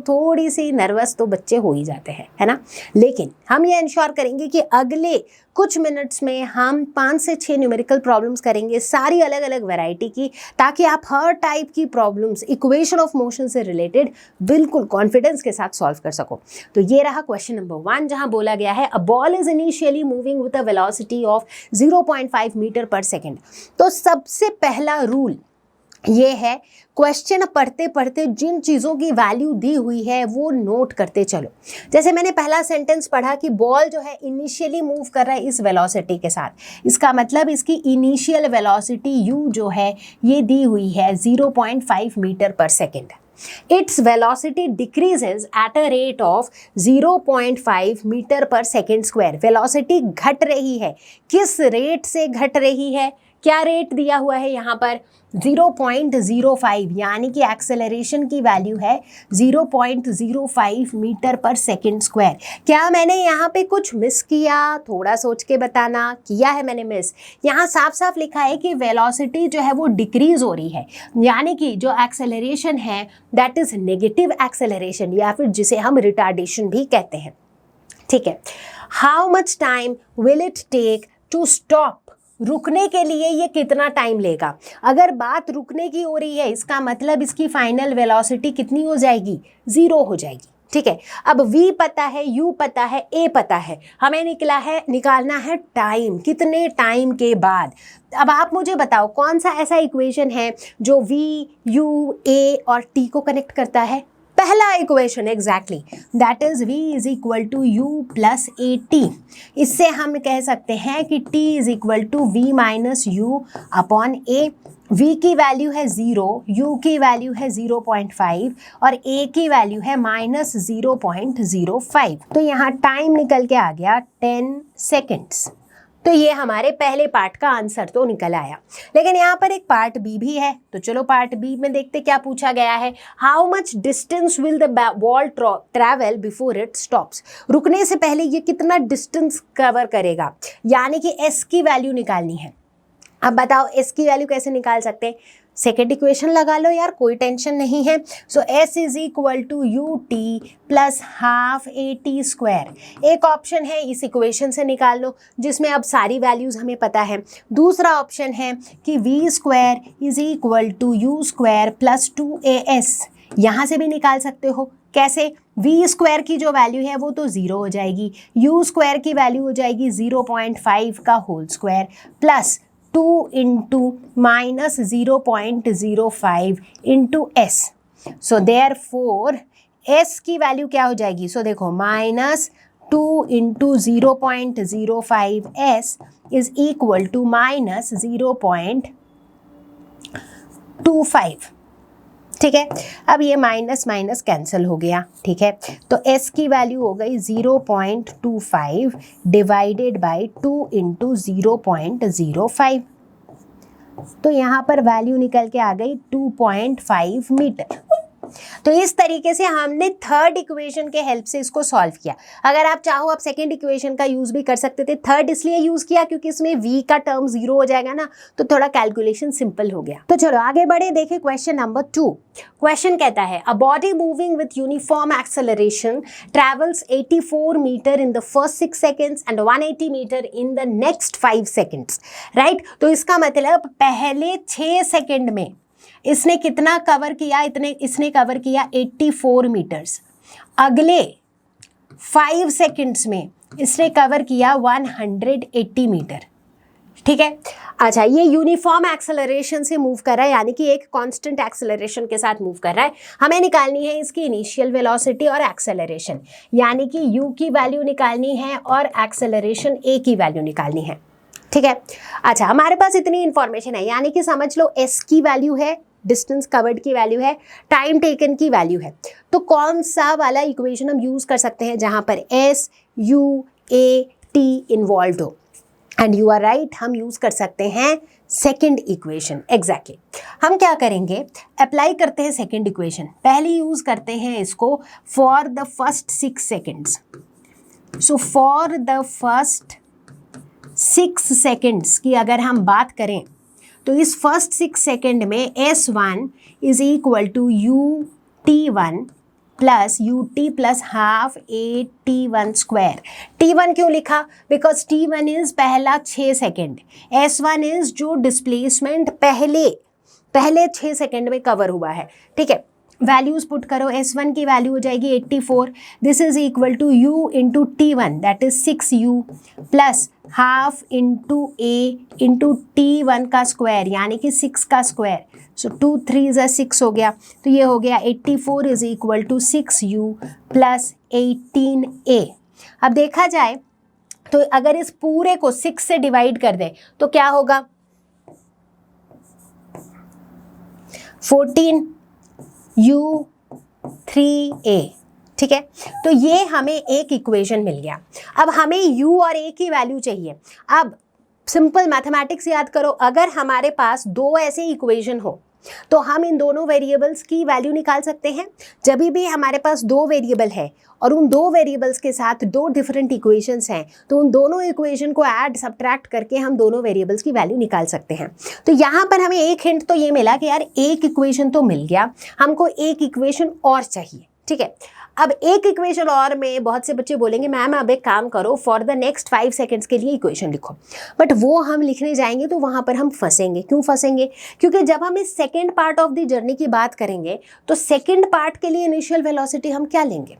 थोड़ी सी नर्वस तो बच्चे हो ही जाते हैं, है ना। लेकिन हम ये इंश्योर करेंगे कि अगले कुछ मिनट्स में हम 5 से 6 न्यूमेरिकल प्रॉब्लम्स करेंगे, सारी अलग अलग वैरायटी की, ताकि आप हर टाइप की प्रॉब्लम्स इक्वेशन ऑफ मोशन से रिलेटेड बिल्कुल कॉन्फिडेंस के साथ सॉल्व कर सको। तो ये रहा क्वेश्चन नंबर 1, जहां बोला गया है a ball is initially moving with a velocity of 0.5 metre per second. तो सबसे पहला रूल ये है, क्वेश्चन पढ़ते पढ़ते जिन चीज़ों की वैल्यू दी हुई है वो नोट करते चलो। जैसे मैंने पहला सेंटेंस पढ़ा कि बॉल जो है इनिशियली मूव कर रहा है इस वेलोसिटी के साथ, इसका मतलब इसकी इनिशियल वेलोसिटी u जो है ये दी हुई है 0.5 metre per second. Its velocity decreases at a rate of 0.5 metre per second square. Velocity घट रही है, किस रेट से घट रही है, क्या रेट दिया हुआ है यहाँ पर 0.05, यानी कि एक्सेलरेशन की वैल्यू है 0.05 मीटर पर सेकेंड स्क्वायर। क्या मैंने यहाँ पे कुछ मिस किया? थोड़ा सोच के बताना, किया है मैंने मिस? यहाँ साफ साफ लिखा है कि वेलोसिटी जो है वो डिक्रीज हो रही है, यानी कि जो एक्सेलरेशन है दैट इज नेगेटिव एक्सेलरेशन, या फिर जिसे हम रिटार्डेशन भी कहते हैं। ठीक है, how much time will it take to stop, रुकने के लिए ये कितना टाइम लेगा। अगर बात रुकने की हो रही है, इसका मतलब इसकी फाइनल वेलोसिटी कितनी हो जाएगी, 0 हो जाएगी। ठीक है, अब v पता है, u पता है, a पता है, हमें निकालना है टाइम, कितने टाइम के बाद। अब आप मुझे बताओ कौन सा ऐसा इक्वेशन है जो v, u, a और t को कनेक्ट करता है। पहला equation exactly, that is v is equal to u plus a t. इससे हम कह सकते हैं कि t is equal to v minus u upon a. v की वैल्यू है 0, u की वैल्यू है 0.5 और a की वैल्यू है माइनस 0.05। तो यहाँ टाइम निकल के आ गया 10 सेकेंड्स। तो ये हमारे पहले पार्ट का आंसर तो निकल आया। लेकिन यहाँ पर एक पार्ट बी भी है, तो चलो पार्ट बी में देखते क्या पूछा गया है। How much distance will the ball travel before it stops. रुकने से पहले ये कितना डिस्टेंस कवर करेगा, यानी कि एस की वैल्यू निकालनी है। अब बताओ एस की वैल्यू कैसे निकाल सकते हैं। सेकेंड इक्वेशन लगा लो यार, कोई टेंशन नहीं है। So s is equal to u t plus half a t square. एक ऑप्शन है इस इक्वेशन से निकाल लो, जिसमें अब सारी वैल्यूज़ हमें पता है। दूसरा ऑप्शन है कि v square is equal to u square plus 2as। यहाँ से भी निकाल सकते हो। कैसे? वी स्क्वायर की जो वैल्यू है वो तो 0 हो जाएगी, यू स्क्वायर की वैल्यू हो जाएगी 0.5 का whole square plus 2 into minus 0.05 into s. So therefore s की वैल्यू क्या हो जाएगी? सो देखो minus 2 into 0.05 s is equal to minus 0.25। ठीक है, अब ये माइनस माइनस कैंसिल हो गया। ठीक है, तो s की वैल्यू हो गई 0.25 डिवाइडेड बाई 2 इंटू 0.05। तो यहाँ पर वैल्यू निकल के आ गई 2.5 मीटर। तो इस तरीके से हमने थर्ड इक्वेशन के हेल्प से इसको सॉल्व किया। अगर आप चाहो आप सेकंड इक्वेशन का यूज भी कर सकते थे। थर्ड इसलिए यूज किया क्योंकि इसमें v का टर्म 0 हो जाएगा ना, तो थोड़ा कैलकुलेशन सिंपल हो गया। तो चलो आगे बढ़े, देखें क्वेश्चन नंबर 2। क्वेश्चन कहता है a body moving with uniform acceleration travels 84 metre in the first 6 seconds and 180 metre in the next 5 seconds. Right, तो इसका मतलब पहले 6 सेकेंड में इसने कितना कवर किया? इसने कवर किया 84 मीटर्स। अगले 5 सेकेंड्स में इसने कवर किया 180 मीटर। ठीक है, अच्छा ये यूनिफॉर्म एक्सेलरेशन से मूव कर रहा है, यानी कि एक कांस्टेंट एक्सेलरेशन के साथ मूव कर रहा है। हमें निकालनी है इसकी इनिशियल वेलोसिटी और एक्सेलरेशन, यानी कि u की वैल्यू निकालनी है और एक्सेलरेशन a की वैल्यू निकालनी है। ठीक है। अच्छा, हमारे पास इतनी इंफॉर्मेशन है, यानी कि समझ लो s की वैल्यू है, डिस्टेंस कवर्ड की वैल्यू है, टाइम टेकन की वैल्यू है। तो कौन सा वाला इक्वेशन हम यूज कर सकते हैं जहां पर s u a t involve हो? एंड यू आर राइट, हम यूज कर सकते हैं सेकेंड इक्वेशन। एग्जैक्टली हम क्या करेंगे, अप्लाई करते हैं सेकेंड इक्वेशन। पहले यूज करते हैं इसको for the first 6 seconds. So for the first 6 seconds की अगर हम बात करें तो इस फर्स्ट 6 सेकेंड में S1 is equal to UT1 plus UT plus half AT1 square. T1 क्यों लिखा? बिकॉज T1 इज पहला 6 सेकेंड, S1 इज जो डिस्प्लेसमेंट पहले 6 सेकेंड में कवर हुआ है। ठीक है, वैल्यूज पुट करो, S1 की वैल्यू हो जाएगी 84, this is equal to U into T1 that is 6U plus half into A into T1 का स्क्वायर यानी कि 6 का स्क्वायर। सो 2 3 6 हो गया, तो ये हो गया 84 is equal to 6U plus 18A। अब देखा जाए तो अगर इस पूरे को 6 से डिवाइड कर दे तो क्या होगा, 14U3A। ठीक है, तो ये हमें एक इक्वेशन मिल गया। अब हमें U और A की वैल्यू चाहिए। अब सिंपल मैथमेटिक्स याद करो, अगर हमारे पास दो ऐसे इक्वेशन हो तो हम इन दोनों वेरिएबल्स की वैल्यू निकाल सकते हैं। जब भी हमारे पास दो वेरिएबल है और उन दो वेरिएबल्स के साथ दो डिफरेंट इक्वेशंस हैं तो उन दोनों इक्वेशन को ऐड सब्ट्रैक्ट करके हम दोनों वेरिएबल्स की वैल्यू निकाल सकते हैं। तो यहाँ पर हमें एक हिंट तो ये मिला कि यार एक इक्वेशन तो मिल गया, हमको एक इक्वेशन और चाहिए। ठीक है, अब एक इक्वेशन और में बहुत से बच्चे बोलेंगे मैम अब एक काम करो, फॉर द नेक्स्ट 5 सेकेंड्स के लिए इक्वेशन लिखो। बट वो हम लिखने जाएंगे तो वहाँ पर हम फंसेंगे। क्यों फंसेंगे? क्योंकि जब हम इस second part of the journey की बात करेंगे तो सेकेंड पार्ट के लिए इनिशियल वेलोसिटी हम क्या लेंगे,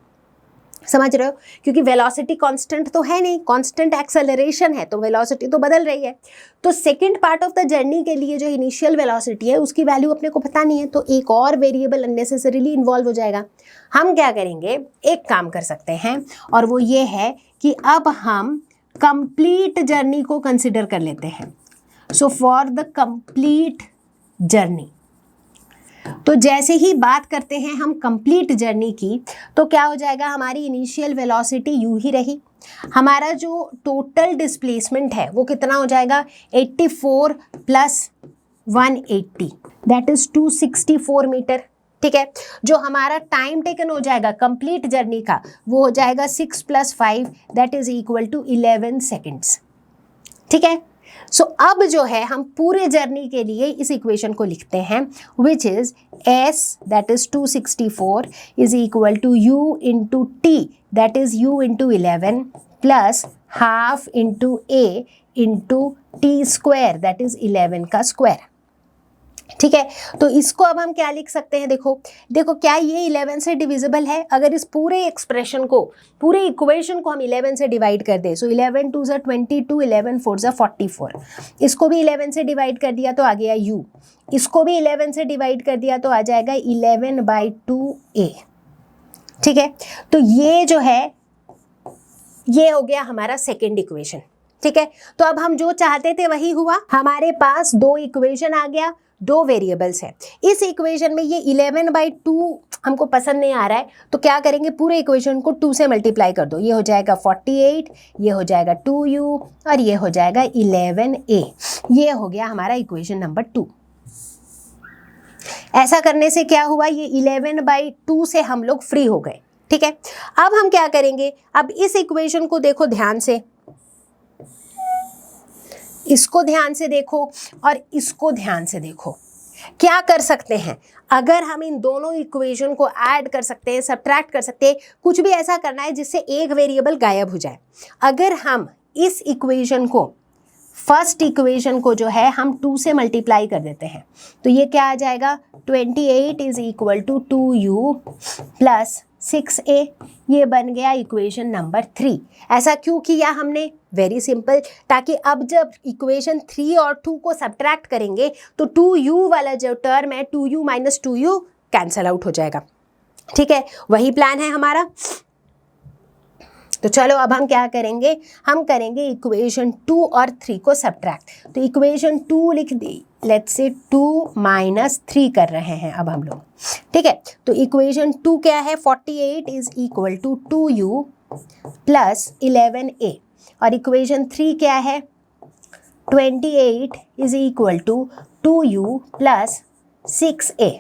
समझ रहे हो? क्योंकि वेलोसिटी कांस्टेंट तो है नहीं, कांस्टेंट एक्सेलरेशन है, तो वेलोसिटी तो बदल रही है। तो second part of the journey के लिए जो इनिशियल वेलोसिटी है उसकी वैल्यू अपने को पता नहीं है, तो एक और वेरिएबल अननेसेसरीली इन्वॉल्व हो जाएगा। हम क्या करेंगे, एक काम कर सकते हैं और वो ये है कि अब हम कंप्लीट जर्नी को कंसिडर कर लेते हैं। So for the complete journey, तो जैसे ही बात करते हैं हम कंप्लीट जर्नी की तो क्या हो जाएगा, हमारी इनिशियल वेलोसिटी यू ही रही, हमारा जो टोटल डिस्प्लेसमेंट है वो कितना हो जाएगा 84 प्लस 180 दैट इज 264 मीटर। ठीक है, जो हमारा टाइम टेकन हो जाएगा कंप्लीट जर्नी का वो हो जाएगा 6 plus 5 that is equal to 11 seconds. ठीक है, सो अब जो है हम पूरे जर्नी के लिए इस इक्वेशन को लिखते हैं which is S that is 264 is equal to U into T that is U into 11 plus half into A into T square that is 11 का स्क्वायर। ठीक है, तो इसको अब हम क्या लिख सकते हैं, देखो क्या ये 11 से डिविजिबल है? अगर इस पूरे एक्सप्रेशन को, पूरे इक्वेशन को हम 11 से डिवाइड कर दें, सो 11 2 ज़ा 22, 11 4 ज़ा 44, इसको भी 11 से डिवाइड कर दिया तो आ गया U, इसको भी 11 से डिवाइड कर दिया तो आ जाएगा 11/2A। ठीक है, तो ये जो है ये हो गया हमारा सेकेंड इक्वेशन। ठीक है, तो अब हम जो चाहते थे वही हुआ, हमारे पास दो इक्वेशन आ गया, दो वेरिएबल्स है। इस इक्वेशन में ये 11/2 हमको पसंद नहीं आ रहा है तो क्या करेंगे, पूरे इक्वेशन को 2 से मल्टीप्लाई कर दो, ये हो जाएगा 48, ये हो जाएगा 2U और ये हो जाएगा 11A। ये हो गया हमारा इक्वेशन नंबर 2। ऐसा करने से क्या हुआ, ये 11/2 से हम लोग फ्री हो गए। ठीक है, अब हम क्या करेंगे, अब इस इक्वेशन को देखो ध्यान से, इसको ध्यान से देखो और इसको ध्यान से देखो, क्या कर सकते हैं, अगर हम इन दोनों इक्वेशन को ऐड कर सकते हैं, सब्ट्रैक्ट कर सकते हैं, कुछ भी ऐसा करना है जिससे एक वेरिएबल गायब हो जाए। अगर हम इस इक्वेशन को, फर्स्ट इक्वेशन को जो है हम 2 से मल्टीप्लाई कर देते हैं तो ये क्या आ जाएगा, 28 is equal to 2U plus 6A। ये बन गया इक्वेशन नंबर 3। ऐसा क्यों किया हमने, वेरी सिंपल, ताकि अब जब इक्वेशन 3 और 2 को सब्ट्रैक्ट करेंगे तो 2U वाला जो टर्म है 2U minus 2U cancel out हो जाएगा। ठीक है, वही प्लान है हमारा। तो चलो अब हम क्या करेंगे, हम करेंगे इक्वेशन 2 और 3 को सब्ट्रैक्ट। तो इक्वेशन 2 लिख दी, लेट्स से 2 माइनस 3 कर रहे हैं अब हम लोग, ठीक है। तो इक्वेशन 2 क्या है, 48 is equal to 2u plus 11a, और इक्वेशन 3 क्या है, 28 is equal to 2u plus 6a।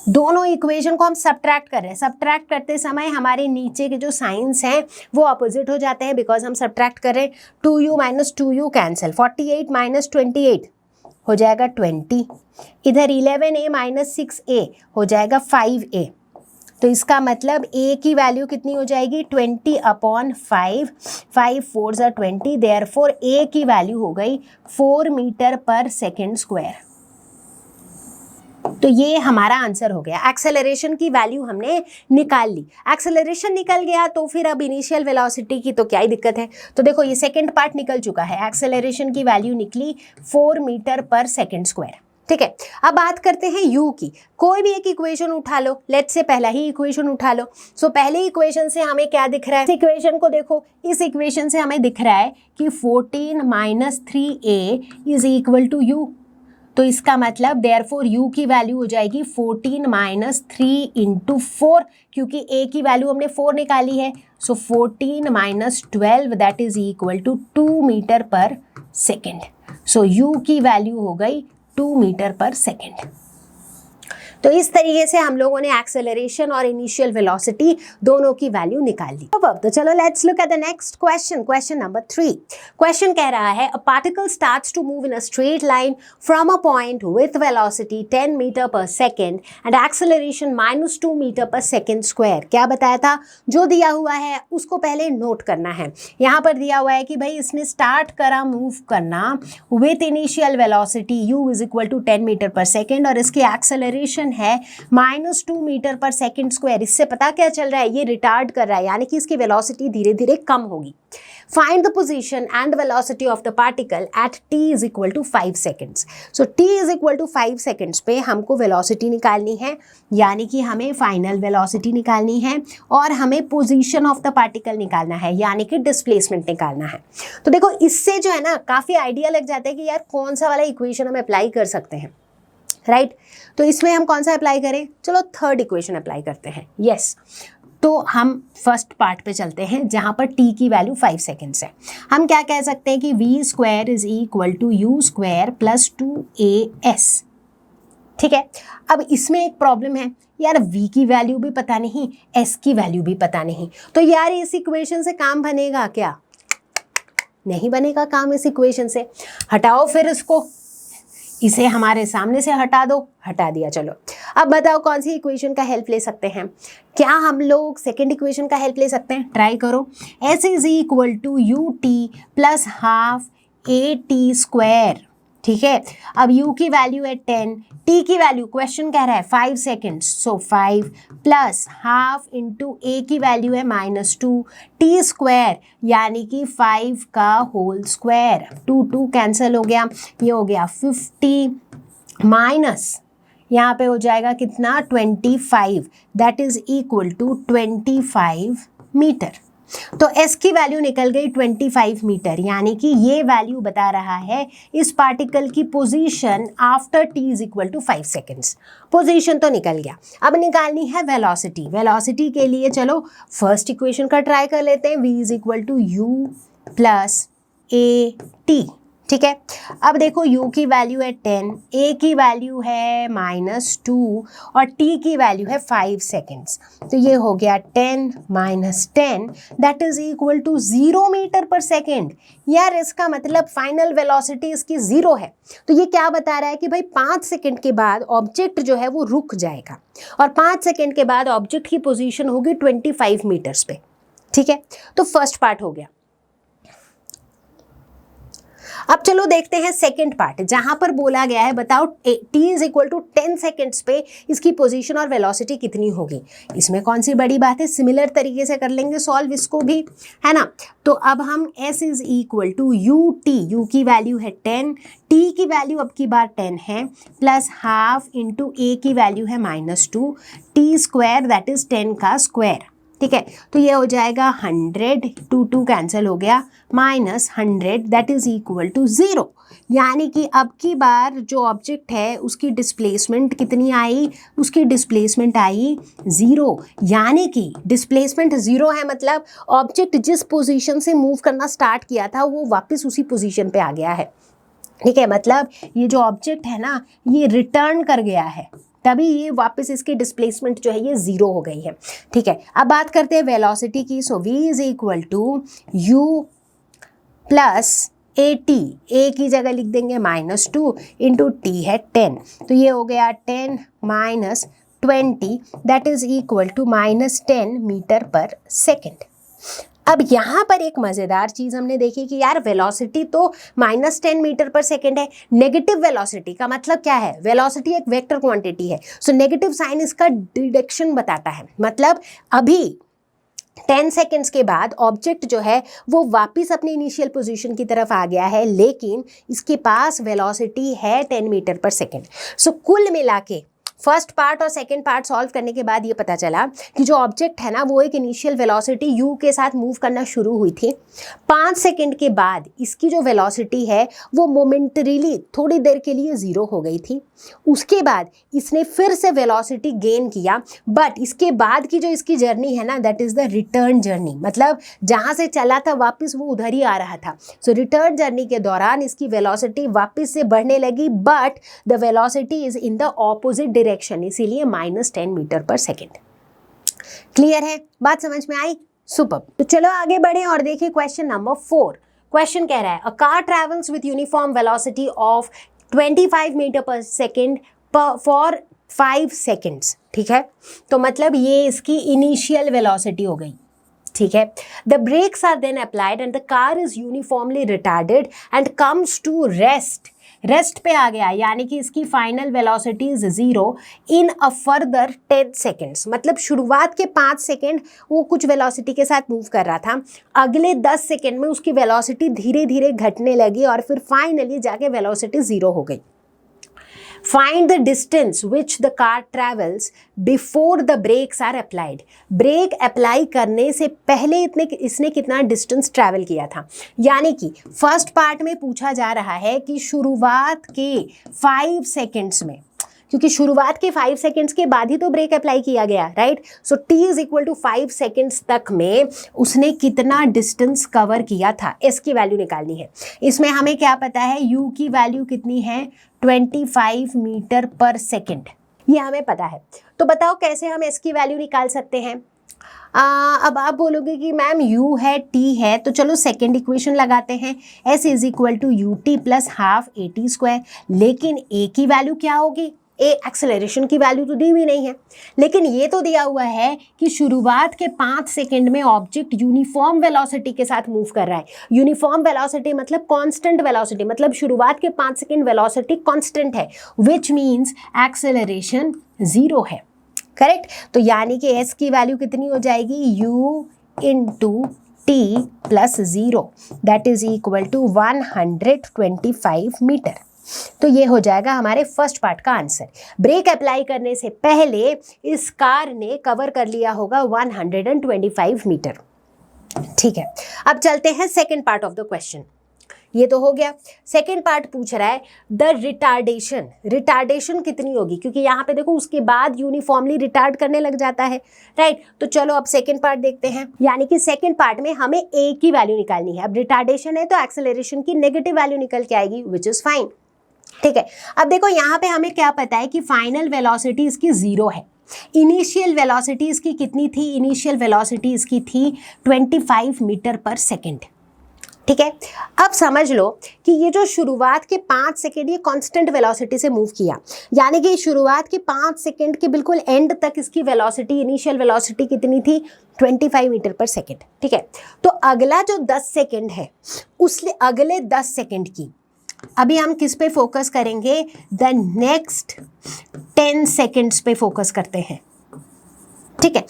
दोनों इक्वेशन को हम सब्ट्रैक्ट कर रहे हैं। सब्ट्रैक्ट करते समय हमारे नीचे के जो साइंस हैं वो अपोजिट हो जाते हैं, बिकॉज हम सब्ट्रैक्ट कर रहे हैं। 2u minus 2u cancel, 48 minus 28 हो जाएगा 20, इधर 11a माइनस 6a हो जाएगा 5a। तो इसका मतलब a की वैल्यू कितनी हो जाएगी, 20/5, 5 4 are 20, देयरफॉर a की वैल्यू हो गई 4 मीटर पर सेकेंड स्क्वायर। तो ये हमारा आंसर हो गया। एक्सेलरेशन की वैल्यू हमने निकाल ली। एक्सेलरेशन निकल गया तो फिर अब इनिशियल वेलोसिटी की तो क्या ही दिक्कत है। तो देखो ये सेकंड पार्ट निकल चुका है, एक्सेलरेशन की वैल्यू निकली 4 मीटर पर सेकेंड स्क्वायर, ठीक है। अब बात करते हैं u की। कोई भी एक इक्वेशन उठा लो, लेट्स से पहला ही इक्वेशन उठा लो। सो पहले इक्वेशन से हमें क्या दिख रहा है, इस इक्वेशन को देखो, इस इक्वेशन से हमें दिख रहा है कि 14 minus 3a is equal to u। तो इसका मतलब देयरफॉर u की वैल्यू हो जाएगी 14 माइनस 3 इंटू 4, क्योंकि a की वैल्यू हमने 4 निकाली है। So 14 minus 12 that is equal to 2 metre per second. So u की वैल्यू हो गई 2 मीटर पर सेकेंड। तो इस तरीके से हम लोगों ने एक्सेलरेशन और इनिशियल वेलोसिटी दोनों की वैल्यू निकाल ली। अब तो चलो let's look at the next question, question number 3। Question कह रहा है a particle starts to move in a straight line from a point with velocity 10 metre per second and acceleration -2 metre per second square. क्या बताया था, जो दिया हुआ है उसको पहले नोट करना है। यहाँ पर दिया हुआ है कि भाई इसने स्टार्ट करा मूव करना with initial velocity u is equal to 10 metre per second और इसकी एक्सेलरेशन है -2 मीटर पर सेकेंड स्क्वायर। इससे पता क्या चल रहा है, ये रिटार्ड कर रहा है, यानी कि इसकी वेलोसिटी धीरे धीरे कम होगी। Find the position and velocity of the particle at t is equal to 5 seconds. So t is equal to 5 seconds पे हमको वेलोसिटी निकालनी है, यानी कि हमें फाइनल वेलोसिटी निकालनी है और हमें पोजीशन ऑफ द पार्टिकल निकालना है, यानी कि डिस्प्लेसमेंट निकालना है। तो देखो इससे जो है ना काफ़ी आइडिया लग जाता है कि यार कौन सा वाला इक्वेशन हम अप्लाई कर सकते हैं, राइट। तो इसमें हम कौन सा अप्लाई करें, चलो थर्ड इक्वेशन अप्लाई करते हैं। यस, तो हम फर्स्ट पार्ट पे चलते हैं जहाँ पर t की वैल्यू 5 सेकेंड्स है। हम क्या कह सकते हैं कि v square is equal to u square plus 2as, ठीक है। अब इसमें एक प्रॉब्लम है यार, v की वैल्यू भी पता नहीं, s की वैल्यू भी पता नहीं। तो यार इस इक्वेशन से काम बनेगा क्या, नहीं बनेगा काम इस इक्वेशन से। हटाओ फिर इसको, इसे हमारे सामने से हटा दो, हटा दिया। चलो अब बताओ कौन सी इक्वेशन का हेल्प ले सकते हैं। क्या हम लोग सेकेंड इक्वेशन का हेल्प ले सकते हैं, ट्राई करो। s is equal to u t plus half a t square, ठीक है। अब u की वैल्यू है 10, t की वैल्यू क्वेश्चन कह रहा है 5 seconds, so 5 plus half into a की वैल्यू है -2 t स्क्वायर, यानी कि 5 का होल स्क्वायर। 2 कैंसिल हो गया, ये हो गया 50 माइनस यहाँ पे हो जाएगा कितना 25, that is equal to 25 metre. तो s की वैल्यू निकल गई 25 मीटर, यानी कि ये वैल्यू बता रहा है इस पार्टिकल की position after t is equal to 5 seconds. Position तो निकल गया, अब निकालनी है वेलोसिटी। वेलोसिटी के लिए चलो फर्स्ट इक्वेशन का ट्राई कर लेते हैं, v is equal to u plus a t, ठीक है। अब देखो u की वैल्यू है 10, a की वैल्यू है -2 और t की वैल्यू है 5 सेकेंड्स। तो ये हो गया 10 minus 10 that is equal to 0 metre per second. यार इसका मतलब फाइनल वेलोसिटी इसकी 0 है। तो ये क्या बता रहा है कि भाई 5 सेकेंड के बाद ऑब्जेक्ट जो है वो रुक जाएगा और 5 सेकेंड के बाद ऑब्जेक्ट की पोजीशन होगी 25 मीटर्स पे, ठीक है। तो फर्स्ट पार्ट हो गया। अब चलो देखते हैं सेकंड पार्ट, जहां पर बोला गया है बताओ t is equal to 10 seconds पे इसकी पोजीशन और वेलोसिटी कितनी होगी। इसमें कौन सी बड़ी बात है, सिमिलर तरीके से कर लेंगे सॉल्व इसको भी, है ना। तो अब हम s is equal to u t, u की वैल्यू है 10, t की वैल्यू अब की बार 10 है, प्लस हाफ इंटू a की वैल्यू है -2 t स्क्वायर दैट इज 10 का स्क्वायर। ठीक है, तो ये हो जाएगा 100, 2 कैंसिल हो गया, -100 दैट इज इक्वल टू 0। यानी कि अब की बार जो ऑब्जेक्ट है उसकी डिस्प्लेसमेंट कितनी आई, उसकी डिस्प्लेसमेंट आई 0। यानी कि डिस्प्लेसमेंट 0 है, मतलब ऑब्जेक्ट जिस पोजीशन से मूव करना स्टार्ट किया था वो वापस उसी पोजीशन पे आ गया है। ठीक है, मतलब ये जो ऑब्जेक्ट है ना ये रिटर्न कर गया है, तभी ये वापस इसकी डिस्प्लेसमेंट जो है ये 0 हो गई है। ठीक है, अब बात करते हैं वेलोसिटी की। So v is equal to u plus at, a की जगह लिख देंगे -2 इंटू t है 10, तो ये हो गया 10 minus 20 that is equal to -10 metre per second. अब यहाँ पर एक मज़ेदार चीज़ हमने देखी कि यार वेलोसिटी तो -10 मीटर पर सेकेंड है, नेगेटिव वेलोसिटी का मतलब क्या है, वेलोसिटी एक वेक्टर क्वांटिटी है, सो नेगेटिव साइन इसका डिरेक्शन बताता है। मतलब अभी 10 सेकेंड्स के बाद ऑब्जेक्ट जो है वो वापस अपनी इनिशियल पोजीशन की तरफ आ गया है, लेकिन इसके पास वेलोसिटी है 10 मीटर पर सेकेंड। सो कुल मिला के फर्स्ट पार्ट और सेकंड पार्ट सॉल्व करने के बाद ये पता चला कि जो ऑब्जेक्ट है ना वो एक इनिशियल वेलोसिटी u के साथ मूव करना शुरू हुई थी। 5 सेकंड के बाद इसकी जो वेलोसिटी है वो मोमेंटरीली थोड़ी देर के लिए 0 हो गई थी। उसके बाद इसने फिर से वेलोसिटी गेन किया, बट इसके बाद की जो इसकी जर्नी है ना that is the return journey, मतलब जहाँ से चला था वापस वो उधर ही आ रहा था। सो रिटर्न जर्नी के दौरान इसकी वेलोसिटी वापस से बढ़ने लगी, but the velocity is in the opposite direction, इसीलिए -10 मीटर पर सेकेंड। क्लियर है, बात समझ में आई? सुपर। तो चलो आगे बढ़े और देखिए क्वेश्चन नंबर 4। क्वेश्चन कह रहा है a car travels with uniform velocity of 25 meter per second for 5 seconds. ठीक है, तो मतलब ये इसकी इनिशियल वेलोसिटी हो गई। ठीक है, the brakes are then applied and the car is uniformly retarded and comes to rest पे आ गया, यानी कि इसकी final velocity is 0 in a further 10 seconds. मतलब शुरुआत के 5 सेकेंड वो कुछ वेलोसिटी के साथ मूव कर रहा था, अगले 10 सेकेंड में उसकी वेलोसिटी धीरे धीरे घटने लगी और फिर फाइनली जाके वेलोसिटी 0 हो गई। Find the distance which the car travels before the brakes are applied. Break apply करने से पहले इसने कितना डिस्टेंस ट्रैवल किया था। यानी कि फर्स्ट पार्ट में पूछा जा रहा है कि शुरुआत के 5 सेकेंड्स में, क्योंकि शुरुआत के 5 सेकेंड्स के बाद ही तो ब्रेक अप्लाई किया गया, right. So t is equal to 5 seconds तक में उसने कितना डिस्टेंस कवर किया था, s की वैल्यू निकालनी है। इसमें हमें क्या पता है, u की वैल्यू कितनी है 25 मीटर पर सेकेंड, ये हमें पता है। तो बताओ कैसे हम s की वैल्यू निकाल सकते हैं। अब आप बोलोगे कि मैम u है t है, तो चलो सेकेंड इक्वेशन लगाते हैं, s is equal to ut plus half at²। लेकिन a की वैल्यू क्या होगी, ए एक्सेलरेशन की वैल्यू तो दी हुई नहीं है, लेकिन ये तो दिया हुआ है कि शुरुआत के 5 सेकेंड में ऑब्जेक्ट यूनिफॉर्म वेलोसिटी के साथ मूव कर रहा है। यूनिफॉर्म वेलोसिटी मतलब कांस्टेंट वेलोसिटी, मतलब शुरुआत के 5 सेकेंड वेलोसिटी कांस्टेंट है, विच मीन्स एक्सेलरेशन 0 है। करेक्ट, तो यानी कि एस की वैल्यू कितनी हो जाएगी, u into t plus 0 that is equal to 125 meter. तो ये हो जाएगा हमारे फर्स्ट पार्ट का आंसर। ब्रेक अप्लाई करने से पहले इस कार ने कवर कर लिया होगा 125 मीटर। ठीक है, अब चलते हैं second part of the question. ये तो हो गया। सेकंड पार्ट पूछ रहा है द रिटार्डेशन कितनी होगी, क्योंकि यहाँ पे देखो उसके बाद यूनिफॉर्मली रिटार्ड करने लग जाता है, राइट। तो चलो अब सेकंड पार्ट देखते हैं, यानी कि सेकंड पार्ट में हमें ए की वैल्यू निकालनी है। अब रिटार्डेशन है तो एक्सेलरेशन की नेगेटिव वैल्यू निकल के आएगी, विच इज फाइन। ठीक है, अब देखो यहाँ पे हमें क्या पता है कि फाइनल वेलोसिटी इसकी 0 है। इनिशियल वेलोसिटी इसकी कितनी थी, इनिशियल वेलोसिटी इसकी थी 25 मीटर पर सेकेंड। ठीक है, अब समझ लो कि ये जो शुरुआत के 5 सेकेंड ये कांस्टेंट वेलोसिटी से मूव किया, यानी कि शुरुआत के 5 सेकेंड के बिल्कुल एंड तक इसकी वेलोसिटी, इनिशियल वेलोसिटी कितनी थी 25 मीटर पर सेकेंड। ठीक है, तो अगला जो 10 सेकेंड है उसले अगले 10 सेकेंड की अभी हम किस पे फोकस करेंगे, द नेक्स्ट 10 सेकेंड्स पे फोकस करते हैं। ठीक है,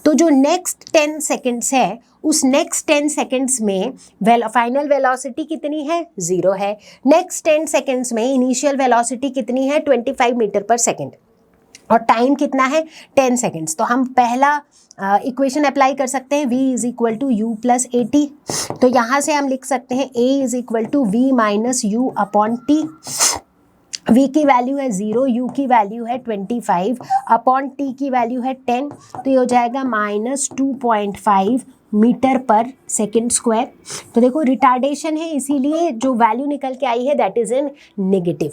तो जो नेक्स्ट 10 सेकेंड्स है उस नेक्स्ट 10 सेकेंड्स में फाइनल वेलोसिटी कितनी है, 0 है। नेक्स्ट 10 सेकेंड्स में इनिशियल वेलोसिटी कितनी है, 25 मीटर पर सेकेंड। और टाइम कितना है 10 सेकेंड्स। तो हम पहला इक्वेशन अप्लाई कर सकते हैं, v is equal to u plus a t. तो यहाँ से हम लिख सकते हैं a is equal to v minus u upon t. v की वैल्यू है 0, u की वैल्यू है 25 अपॉन t की वैल्यू है 10। तो ये हो जाएगा -2.5 मीटर पर सेकेंड स्क्वायर। तो देखो रिटार्डेशन है, इसीलिए जो वैल्यू निकल के आई है दैट इज इन नेगेटिव।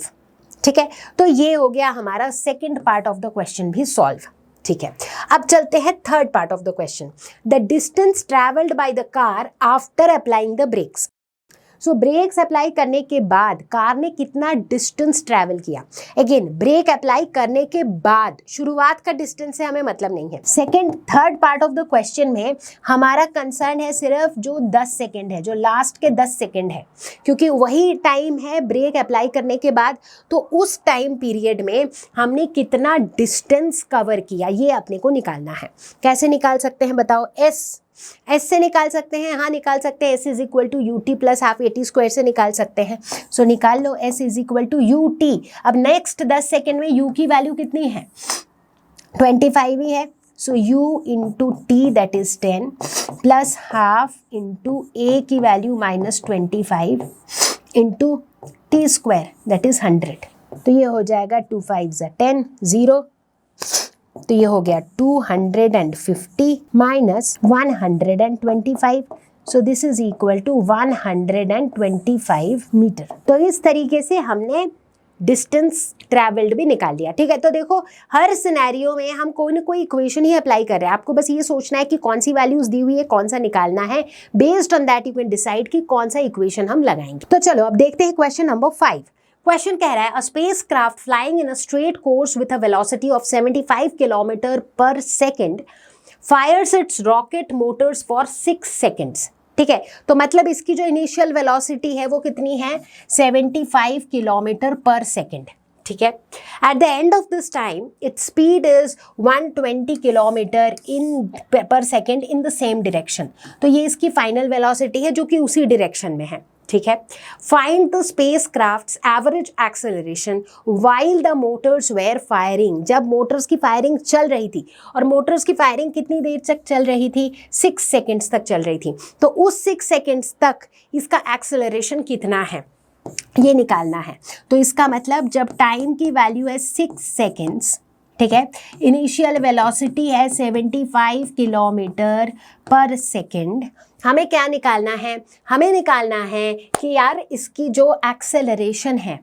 ठीक है, तो ये हो गया हमारा second part of the question भी सॉल्व। ठीक है, अब चलते हैं third part of the question. The distance travelled by the car after applying the brakes. So brakes apply करने के बाद कार ने कितना डिस्टेंस ट्रैवल किया। अगेन ब्रेक अप्लाई करने के बाद, शुरुआत का डिस्टेंस से हमें मतलब नहीं है। Second third part of the question में हमारा कंसर्न है सिर्फ जो 10 सेकेंड है, जो लास्ट के 10 सेकेंड है, क्योंकि वही टाइम है ब्रेक अप्लाई करने के बाद। तो उस टाइम पीरियड में हमने कितना डिस्टेंस कवर किया ये अपने को निकालना है। कैसे निकाल सकते हैं बताओ? एस से निकाल सकते हैं, हाँ निकाल सकते हैं। S is equal to u t plus half a t square से निकाल सकते हैं। सो निकाल लो, s is equal to u t. अब नेक्स्ट 10 सेकेंड में यू की वैल्यू कितनी है? 25 ही है। So u into t that is 10 plus half into a की value -25 into t square that is 100। तो ये हो जाएगा 2 5 10 0। तो ये हो गया 250 minus 125। So this is equal to 125 meter. तो इस तरीके से हमने डिस्टेंस ट्रैवल्ड भी निकाल लिया। ठीक है, तो देखो हर सिनेरियो में हम कोई ना कोई इक्वेशन ही अप्लाई कर रहे हैं। आपको बस ये सोचना है कि कौन सी वैल्यूज दी हुई है, कौन सा निकालना है। Based on that you can decide कि कौन सा इक्वेशन हम लगाएंगे। तो चलो अब देखते हैं क्वेश्चन नंबर 5। क्वेश्चन कह रहा है, a spacecraft flying in a straight course with a velocity of 75 kilometre per second fires its rocket motors for 6 seconds. ठीक है, तो मतलब इसकी जो इनिशियल वेलोसिटी है वो कितनी है? 75 किलोमीटर पर सेकेंड। ठीक है, at the end of this time its speed is 120 kilometre per second in the same direction. तो ये इसकी फाइनल वेलोसिटी है जो कि उसी डायरेक्शन में है। ठीक है, find the spacecraft's average acceleration while the motors were firing. जब मोटर्स की फायरिंग चल रही थी, और मोटर्स की फायरिंग कितनी देर तक चल रही थी? 6 सेकेंड्स तक चल रही थी। तो उस 6 सेकेंड्स तक इसका एक्सेलरेशन कितना है ये निकालना है। तो इसका मतलब जब टाइम की वैल्यू है 6 सेकेंड्स, ठीक है, इनिशियल वेलोसिटी है 75 किलोमीटर पर सेकेंड, हमें क्या निकालना है? हमें निकालना है कि यार इसकी जो एक्सेलरेशन है,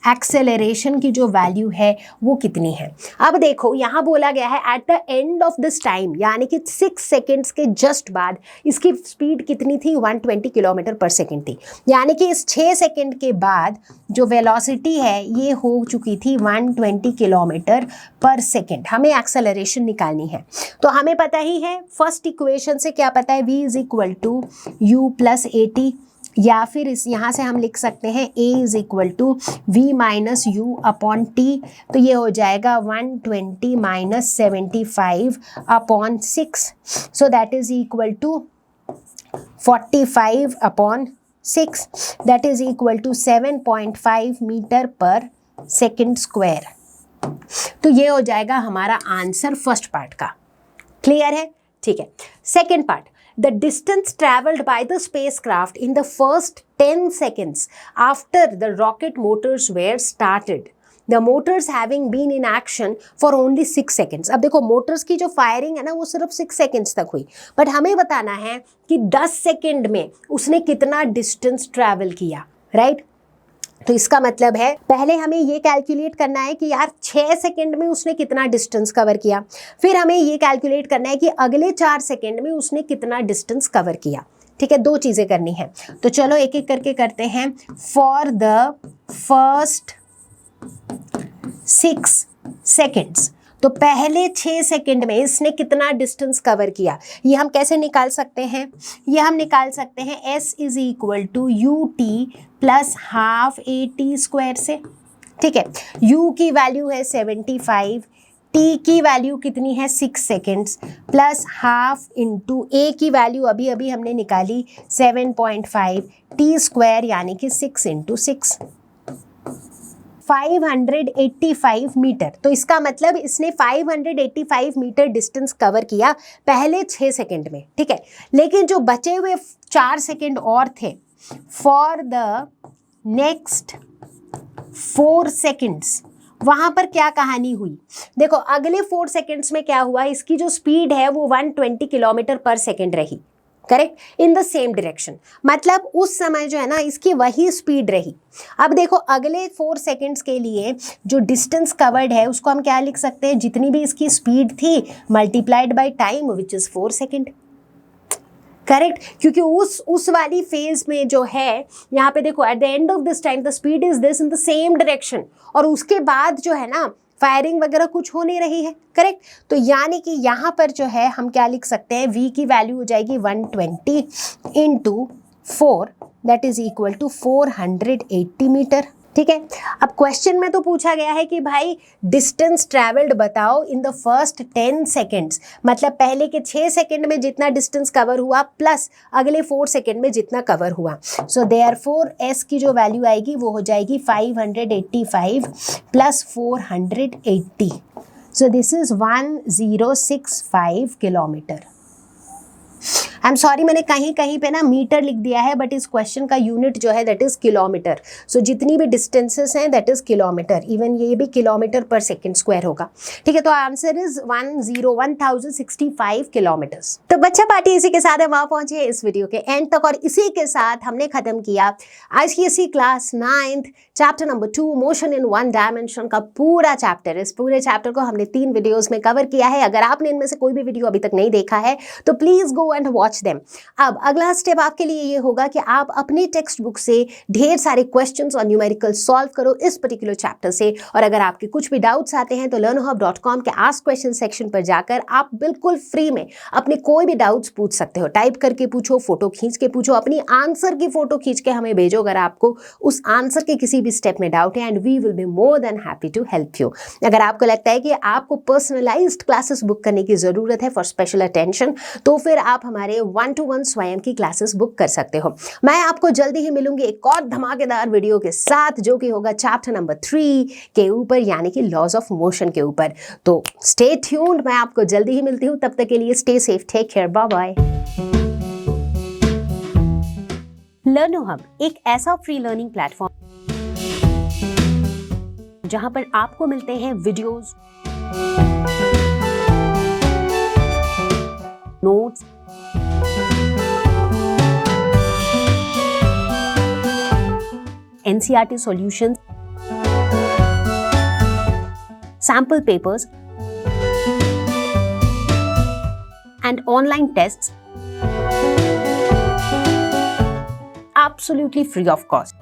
एक्सेलरेशन की जो वैल्यू है वो कितनी है। अब देखो यहाँ बोला गया है at the end of this time, यानी कि 6 सेकेंड्स के जस्ट बाद इसकी स्पीड कितनी थी? 120 किलोमीटर पर सेकेंड थी। यानी कि इस 6 सेकेंड के बाद जो वेलोसिटी है ये हो चुकी थी 120 किलोमीटर पर सेकेंड। हमें एक्सेलरेशन निकालनी है। तो हमें पता ही है फर्स्ट इक्वेशन से क्या पता है? v is equal to u plus a t, या फिर इस यहाँ से हम लिख सकते हैं a is equal to v minus u upon t. तो ये हो जाएगा 120 minus 75 upon 6। So that is equal to 45 upon 6, that is equal to 7.5 meter per second square. तो ये हो जाएगा हमारा आंसर फर्स्ट पार्ट का। क्लियर है? ठीक है, second part, the distance traveled by the spacecraft in the first 10 seconds after the rocket motors were started, the motors having been in action for only 6 seconds। अब देखो मोटर्स की जो फायरिंग है ना वो सिर्फ 6 सेकेंड्स तक हुई, बट हमें बताना है कि 10 सेकेंड में उसने कितना डिस्टेंस ट्रैवल किया, राइट? तो इसका मतलब है पहले हमें ये कैलकुलेट करना है कि यार 6 सेकेंड में उसने कितना डिस्टेंस कवर किया, फिर हमें ये कैलकुलेट करना है कि अगले 4 सेकेंड में उसने कितना डिस्टेंस कवर किया। ठीक है, 2 चीज़ें करनी है। तो चलो एक एक करके करते हैं। फॉर द फर्स्ट 6 सेकेंड्स, तो पहले 6 सेकेंड में इसने कितना डिस्टेंस कवर किया, ये हम कैसे निकाल सकते हैं? ये हम निकाल सकते हैं s is equal to u t plus half a t square से। ठीक है, u की वैल्यू है 75, t की वैल्यू कितनी है 6 seconds, plus half into a की वैल्यू अभी अभी हमने निकाली 7.5, t स्क्वायर यानी कि 6 इंटू 6। 585 मीटर। तो इसका मतलब इसने 585 मीटर डिस्टेंस कवर किया पहले 6 सेकंड में, ठीक है। लेकिन जो बचे हुए 4 सेकंड और थे, फॉर द नेक्स्ट 4 सेकंड्स, वहां पर क्या कहानी हुई? देखो अगले 4 सेकंड्स में क्या हुआ, इसकी जो स्पीड है वो 120 किलोमीटर पर सेकंड रही, correct, in the same direction. मतलब उस समय जो है ना इसकी वही स्पीड रही। अब देखो अगले 4 सेकंड्स के लिए जो डिस्टेंस कवर्ड है उसको हम क्या लिख सकते हैं, जितनी भी इसकी स्पीड थी multiplied by time which is 4 second, correct. क्योंकि उस वाली फेज में जो है यहाँ पे देखो eight the end of this time the speed is this in the same direction, और उसके बाद जो है ना फायरिंग वगैरह कुछ हो नहीं रही है, करेक्ट। तो यानी कि यहाँ पर जो है हम क्या लिख सकते हैं, v की वैल्यू हो जाएगी 120 into 4 that is equal to 480 meter, ठीक है। अब क्वेश्चन में तो पूछा गया है कि भाई डिस्टेंस ट्रैवल्ड बताओ इन द फर्स्ट 10 सेकेंड्स, मतलब पहले के 6 सेकेंड में जितना डिस्टेंस कवर हुआ प्लस अगले 4 सेकेंड में जितना कवर हुआ। सो देयरफॉर s की जो वैल्यू आएगी वो हो जाएगी 585 plus 480, so this is 1065 kilometre. I am sorry मैंने कहीं कहीं पे ना मीटर लिख दिया है, बट इस क्वेश्चन का यूनिट जो है दैट इज किलोमीटर। सो जितनी भी डिस्टेंसेस हैं दैट इज किलोमीटर, इवन ये भी किलोमीटर पर सेकंड स्क्वायर होगा, ठीक है। तो आंसर इज 1065 किलोमीटर्स। तो बच्चा पार्टी इसी के साथ हम वहाँ पहुंचे इस वीडियो के एंड तक, और इसी के साथ हमने खत्म किया आज की इसी class 9th chapter number 2 motion in 1 dimension का पूरा चैप्टर। इस पूरे चैप्टर को हमने 3 वीडियोस में कवर किया है। अगर आपने इनमें से कोई भी वीडियो अभी तक नहीं देखा है तो please go and watch them. अब अगला स्टेप आपके लिए ये होगा कि आप अपनी टेक्स्ट बुक से ढेर सारे क्वेश्चंस और न्यूमेरिकल सॉल्व करो इस पर्टिकुलर चैप्टर से। और अगर आपके कुछ भी डाउट्स आते हैं तो learnerhub.com के आस्क क्वेश्चन सेक्शन पर जाकर आप बिल्कुल फ्री में अपने कोई भी डाउट्स पूछ सकते हो। टाइप करके पूछो, फोटो खींच के पूछो, अपनी आंसर की फोटो खींच के हमें भेजो अगर आपको उस आंसर के किसी भी स्टेप में डाउट है, and we will be more than happy to help you. अगर आपको लगता है कि आपको पर्सनलाइज्ड क्लासेस बुक करने की जरूरत है फॉर स्पेशल अटेंशन, तो फिर आप हमारे 1-to-1 स्वयं की क्लासेस बुक कर सकते हो। मैं आपको जल्दी ही मिलूंगी एक और धमाकेदार वीडियो के साथ जो कि होगा चैप्टर नंबर 3 के ऊपर, यानी कि लॉज ऑफ मोशन के ऊपर। तो स्टे ट्यून्ड, मैं आपको जल्दी ही मिलती हूँ। तब तक के लिए stay safe, take care, bye bye. Learno Hub एक ऐसा फ्री लर्निंग प्लेटफॉर्म जहां पर आपको मिलते हैं videos, notes, NCERT solutions, sample papers, and online tests absolutely free of cost.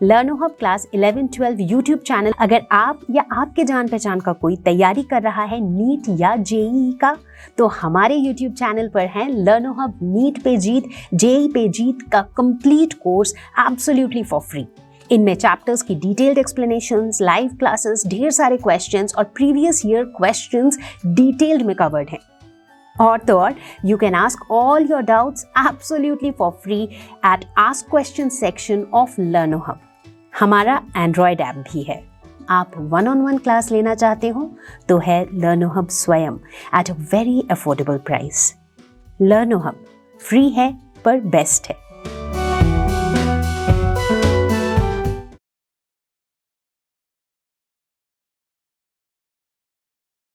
LearnoHub class 11-12 YouTube channel, अगर आप या आपके जान पहचान का कोई तैयारी कर रहा है नीट या जेईई का, तो हमारे यूट्यूब चैनल पर है LearnoHub नीट पे जीत, जेईई पे जीत का complete course absolutely for free. इनमें चैप्टर्स की डिटेल्ड एक्सप्लेनेशंस, लाइव क्लासेस, ढेर सारे क्वेश्चंस और प्रीवियस ईयर क्वेश्चंस डिटेल्ड में कवर्ड हैं। और तो और you can ask all your doubts absolutely for free at ask question section of LearnoHub। हमारा एंड्रॉयड ऐप भी है। आप 1-on-1 क्लास लेना चाहते हो तो है LearnoHub स्वयं at a very affordable price. LearnoHub free है पर बेस्ट है।